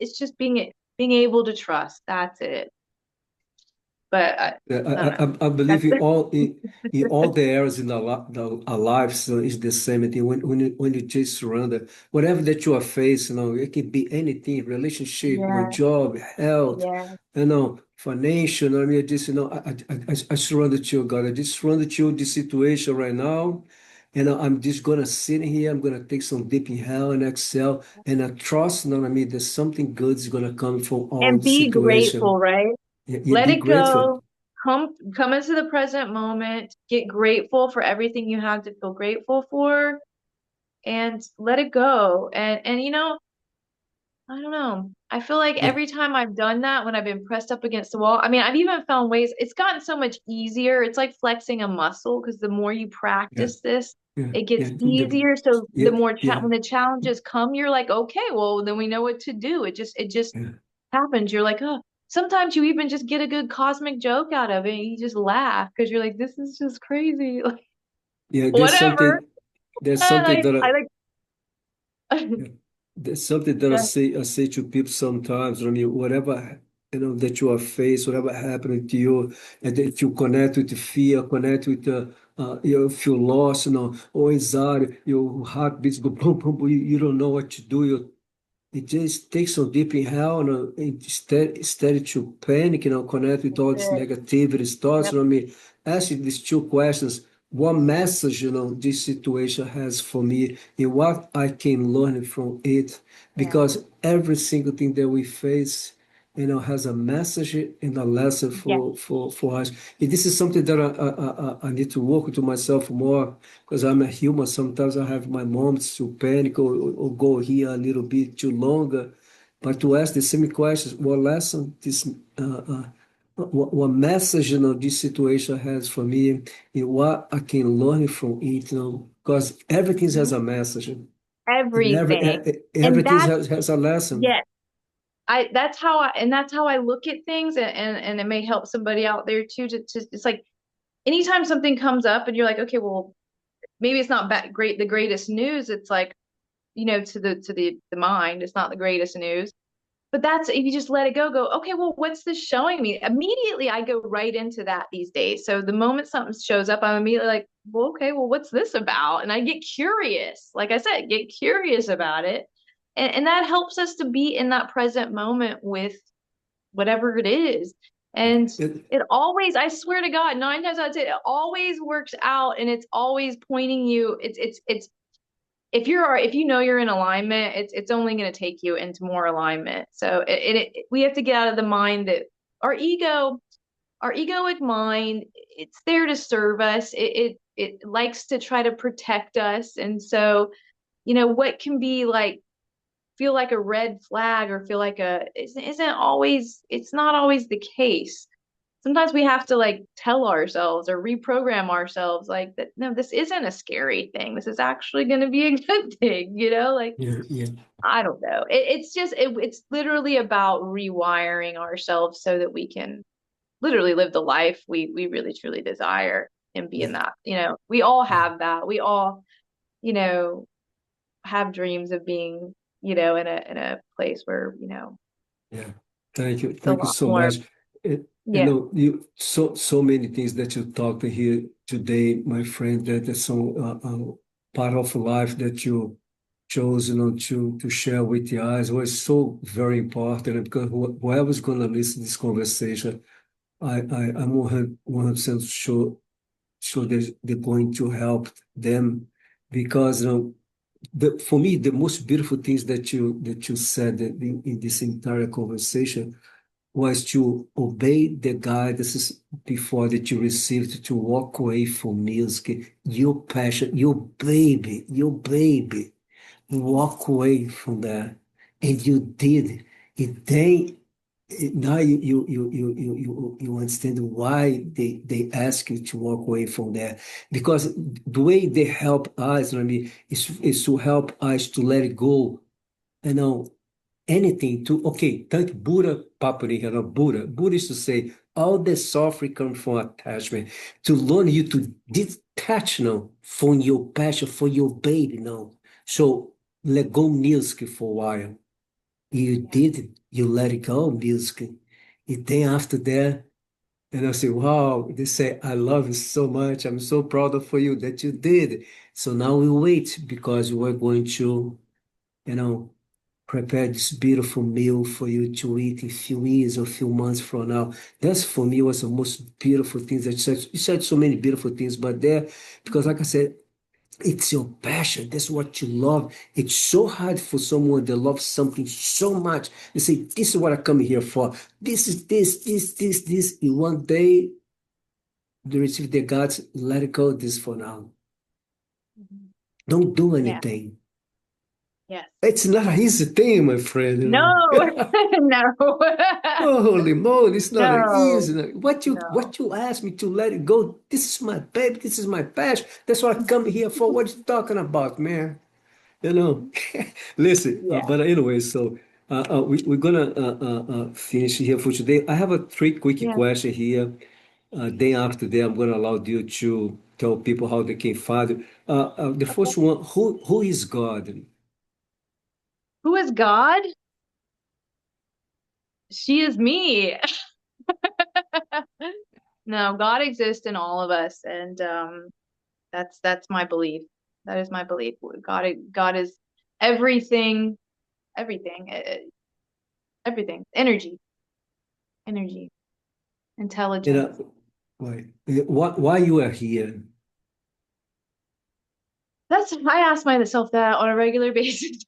It's just being able to trust. That's it. But Yeah, I don't know. I believe That's in all the areas in our lives is the same thing. When you just surrender, whatever that you are facing, it can be anything, relationship, your yeah, job, health, yeah, financial. I mean, I just I surrender to you, God. I just surrender to you this situation right now, and I'm just gonna sit here. I'm gonna take some deep inhale and exhale, and I trust. I mean, there's something good is gonna come from all and the be situation. grateful, right? You Let be it grateful. go. Come into the present moment. Get grateful for everything you have to feel grateful for, and let it go. And I don't know. I feel like Yeah. every time I've done that, when I've been pressed up against the wall, I mean, I've even found ways, it's gotten so much easier. It's like flexing a muscle because the more you Yeah, practice this, yeah, it yeah, gets easier. So the yeah, more yeah, when the challenges come, you're like, okay, well, then we know what to do. It just yeah, happens. You're like, oh, sometimes you even just get a good cosmic joke out of it. And you just laugh because you're like, this is just crazy. Like, yeah. whatever. There's And something that I like, yeah, there's something that I say to people sometimes. I mean, whatever that you are faced, whatever happening to you, and that you connect with fear, connect with you feel lost, or anxiety, your heart beats go boom, boom, boom. You don't know what to do. It just takes some deep inhale, instead to panic, connect with all these that's negativity thoughts. it. I mean, ask you these two questions. What message, this situation has for me, and what I can learn from it? Yeah. Because every single thing that we face, has a message and a lesson Yeah. for us. And this is something that I need to work to myself more because I'm a human. Sometimes I have my moments to panic or go here a little bit too longer. But to ask the same questions, what lesson what message this situation has for me, and what I can learn from it, because everything has a message, and Everything. And everything that's, has a lesson. yes, that's how I look at things, and it may help somebody out there too, to it's like anytime something comes up and you're like, okay, well, maybe it's not the greatest news. It's like, to the mind, it's not the greatest news. But that's, if you just let it go, okay, well, what's this showing me? Immediately I go right into that these days. So the moment something shows up, I'm immediately like, well, okay, well, what's this about? And I get curious. Like I said, get curious about it. and that helps us to be in that present moment with whatever it is. And It, it always, I swear to God, 9 times out of 10, it always works out, and it's always pointing you. It's if if you know you're in alignment, it's only going to take you into more alignment. So we have to get out of the mind that our ego, our egoic mind, it's there to serve us. It likes to try to protect us. And so, what can be like feel like a red flag or feel like isn't always, it's not always the case. Sometimes we have to like tell ourselves or reprogram ourselves like that, no, this isn't a scary thing. This is actually going to be a good thing, like yeah, yeah, I don't know. It's literally about rewiring ourselves so that we can literally live the life we really truly desire and be in yeah, that. We all yeah, have that. We all, you know, have dreams of being, in a place where, yeah. it's a Thank you lot so more. much. You Yeah. know, so many things that you talked here today, my friend. That is so part of life that you chose, to share with the eyes was so very important. Because whoever's going to listen to this conversation, I'm 100% sure they're going to help them, because for me the most beautiful things that you said in this entire conversation was to obey the guidance before that you received, to walk away from music, your passion, your baby, walk away from that, and you did it. Then now you understand why they ask you to walk away from that, because the way they help us, I mean, is to help us to let it go, you know, anything to, okay, thank Buddha Papani, Buddha is to say all the suffering comes from attachment, to learn you to detach now from your passion for your baby now. So let go music for a while. You Yeah. did it. You let it go, music. And then after that, and I say, wow, they say, I love you so much. I'm so proud of for you that you did. So now we wait, because we're going to, you know, prepare this beautiful meal for you to eat in a few years or a few months from now. That's for me was the most beautiful things that you said so many beautiful things, but there, because like I said, it's your passion. That's what you love. It's so hard for someone that loves something so much. They say, this is what I come here for. This is this. In one day, they receive their gods, let it go this for now. Mhm. Don't do Yeah. anything. Yes. It's not an easy thing, my No. friend. No. Holy moly, it's not an No. easy. No. What you asked me to let it go. This is my baby. This is my passion. That's what I come here for. What you talking about, man? You know. Listen, Yeah. but anyway, so we're gonna finish here for today. I have a three quick Yeah. question here. Then after that, I'm gonna allow you to tell people how they can find you. The Okay. first one, who is God? Who is God? She is me. No, God exists in all of us, and that's my belief. That is my belief. God is everything, everything, everything. Energy, You intelligence. know, why why you are here? I ask myself that on a regular basis.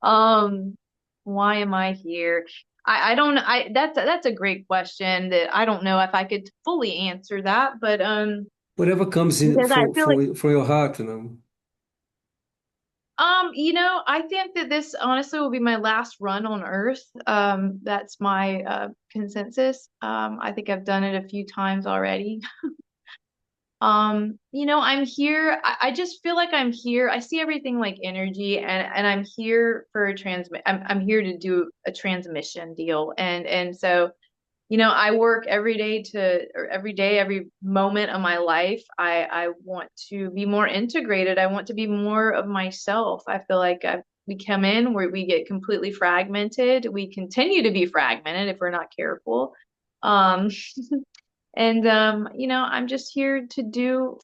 Um, why am I here? I don't I that's a great question that I don't know if I could fully answer that, but Whatever comes in because I feel like from your heart, you know. I think that this honestly will be my last run on Earth. That's my consensus. I think I've done it a few times already. I'm here. I just feel like I'm here. I see everything like energy, and I'm here for a transmit. I'm here to do a transmission deal, and so I work every day or every day, every moment of my life. I want to be more integrated. I want to be more of myself. I feel like we come in where we get completely fragmented. We continue to be fragmented if we're not careful. Um, and I'm just here to do,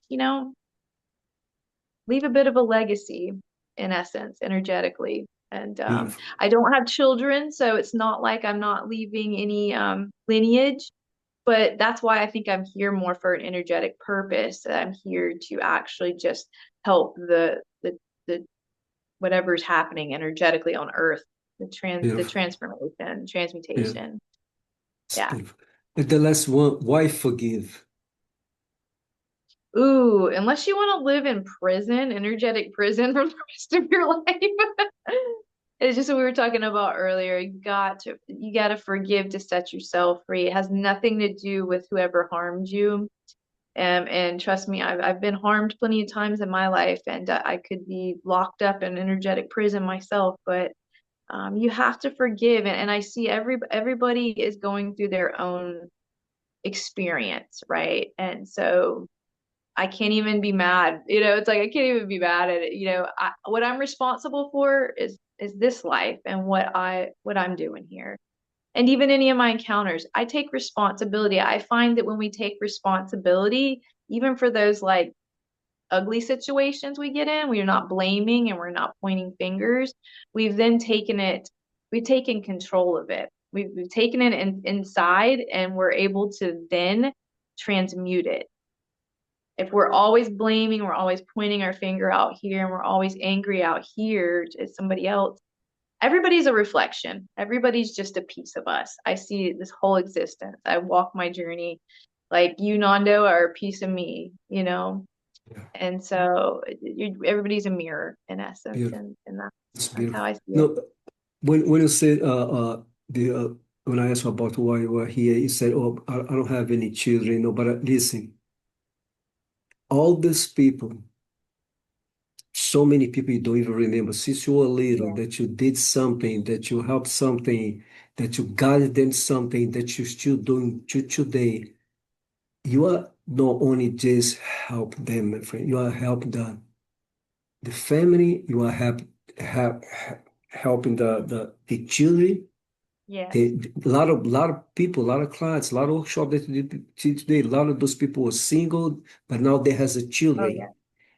leave a bit of a legacy. in essence, energetically. And Beautiful. I don't have children, so it's not like I'm not leaving any lineage. But that's why I think I'm here more for an energetic purpose. I'm here to actually just help the whatever's happening energetically on Earth, the Beautiful. transformation, Yeah. transmutation. It's Yeah. beautiful. And the last one, why forgive? Ooh, unless you want to live in prison, energetic prison for the rest of your life. It's just what we were talking about earlier. You got to forgive to set yourself free. It has nothing to do with whoever harmed you. And trust me, I've been harmed plenty of times in my life, and I could be locked up in energetic prison myself. But you have to forgive, and I see everybody is going through their own experience, right? And so I can't even be mad. It's like I can't even be mad at it. What I'm responsible for is this life and what I'm doing here. And even any of my encounters, I take responsibility. I find that when we take responsibility, even for those like ugly situations we get in, we are not blaming and we're not pointing fingers. We've then we've taken control of it. We've taken it inside and we're able to then transmute it. If we're always blaming, we're always pointing our finger out here, and we're always angry out here at somebody else, everybody's a reflection. Everybody's just a piece of us. I see this whole existence. I walk my journey like you, Nando, are a piece of me. Yeah. And so everybody's a mirror in essence, Beautiful. and It's that's how beautiful. I see it. No, when you said the when I asked about why you were here, you said, "Oh, I don't have any children." No, but listen, all these people, so many people you don't even remember since you were little Yeah, that you did something, that you helped something, that you guided them something that you're still doing to today. You are not only just help them, my friend. You are helping the family. You are help, helping the children. yes. A lot of people, a lot of clients, a lot of workshop that you did today. A lot of those people were single, but now they has a Oh children. yeah.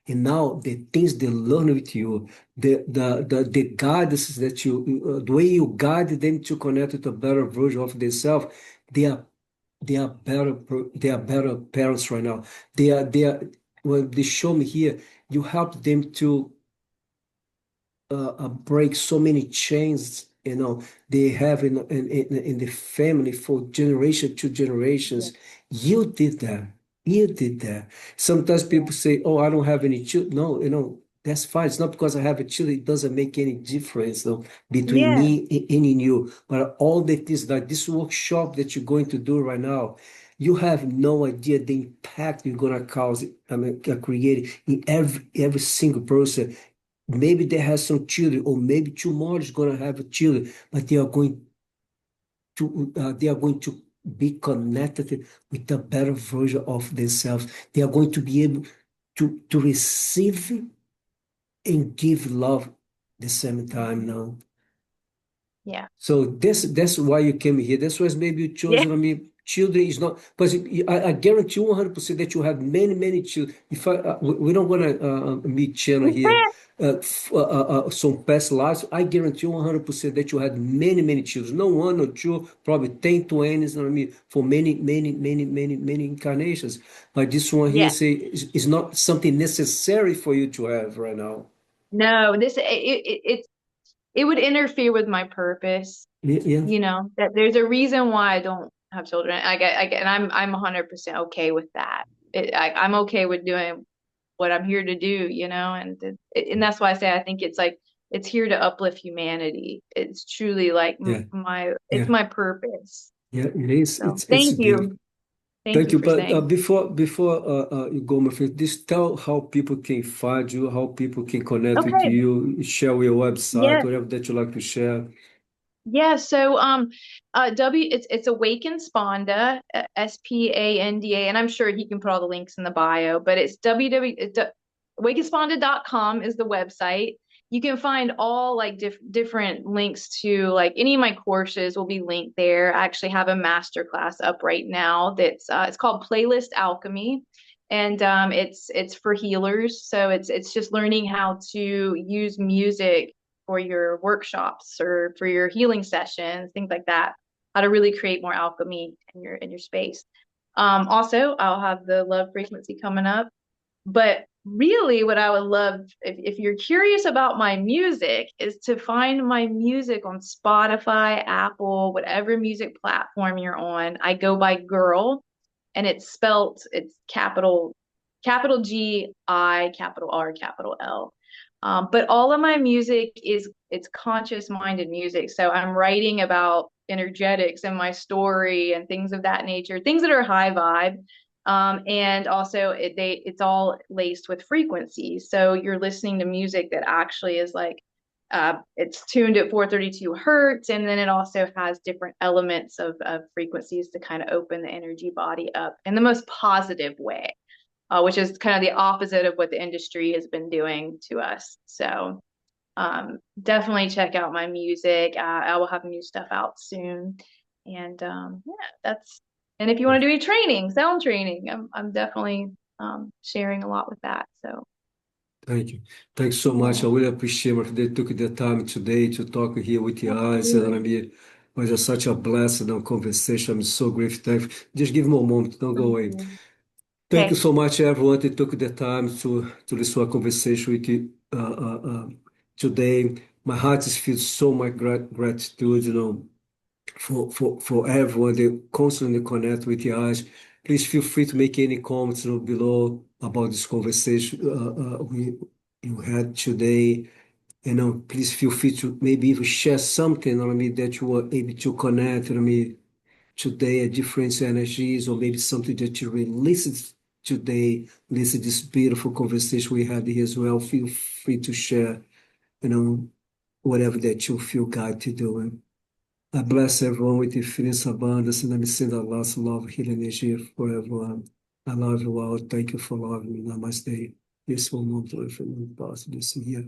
And now the things they learn with you, the guidance that the way you guide them to connect with a better version of themselves, they are they are better parents right now. They are when they show me here, you help them to break so many chains, they have in the family for generation to Yeah. generations. You did that. You did that. Sometimes Yeah. people say, "Oh, I don't have any children." No, that's fine. It's not because I have a child. It doesn't make any difference, though, between Yeah. me and you. But all the things like this workshop that you're going to do right now, you have no idea the impact you're gonna cause. I mean, create in every single person. Maybe they have some children, or maybe tomorrow is going to have a children, but they are going to be connected with a better version of themselves. They are going to be able to receive and give love the same time now. Yeah. So that's why you came here. That's why maybe you chose. Yeah. I mean, children is not, but I guarantee you 100% that you have many children. If we don't want to meet channel here, some past lives, I guarantee you 100% that you had many children. No one or two, probably 10, 20, you know what I mean, for many incarnations. But this one here Yeah. say is not something necessary for you to have right now. No, it would interfere with my purpose. Yeah, yeah, That there's a reason why I don't have children. And I'm 100% okay with that. I'm okay with doing what I'm here to do. And that's why I say I think it's like it's here to uplift humanity. It's truly like yeah, it's yeah. my purpose. Yeah, it is. So It's thank beautiful. you. Thank Thank you you. for But saying. before you go, my friend, just tell how people can find you, how people can connect with Okay. you, share your website, Yes. whatever that you like to share. Yeah, so it's Awaken Sponda, Spanda, and I'm sure he can put all the links in the bio, but it's awakensponda.com is the website. You can find all like different links to like any of my courses will be linked there. I actually have a master class up right now that's it's called Playlist Alchemy. and it's for healers. So it's just learning how to use music for your workshops or for your healing sessions, things like that. How to really create more alchemy in your space. Also, I'll have the love frequency coming up. But really, what I would love, if you're curious about my music, is to find my music on Spotify, Apple, whatever music platform you're on. I go by Girl, and it's capital G, I, capital R, capital L. But all of my music it's conscious minded music. So I'm writing about energetics in my story and things of that nature, things that are high vibe. And also it's all laced with frequencies. So you're listening to music that actually is like it's tuned at 432 hertz, and then it also has different elements of frequencies to kind of open the energy body up in the most positive way, which is kind of the opposite of what the industry has been doing to us. So definitely check out my music. I will have new stuff out soon. And yeah, and if you want to do a training, sound training, I'm definitely sharing a lot with that. So Thank you. Thanks so much. I yeah, really appreciate what they took the time today to talk here with you guys. And I absolutely. mean, it was just such a blessed conversation. I'm so grateful. Just give me a moment. Don't go away. Mhm. Thank you Okay. so much, everyone, that took the time to listen to our conversation with you today. My heart is filled so much gratitude, for everyone that constantly connect with us. Please feel free to make any comments, below about this conversation we you had today. Please feel free to maybe even share something, that you were able to connect, today at different energies, or maybe something that you released today, listen this beautiful conversation we had here as well. Feel free to share, you know, whatever that you feel God to do. And I bless everyone with infinite abundance, and I'm sending a lots of love, healing energy for everyone. I love you all. Thank you for loving me. Namaste. This one, more if it possible, this year.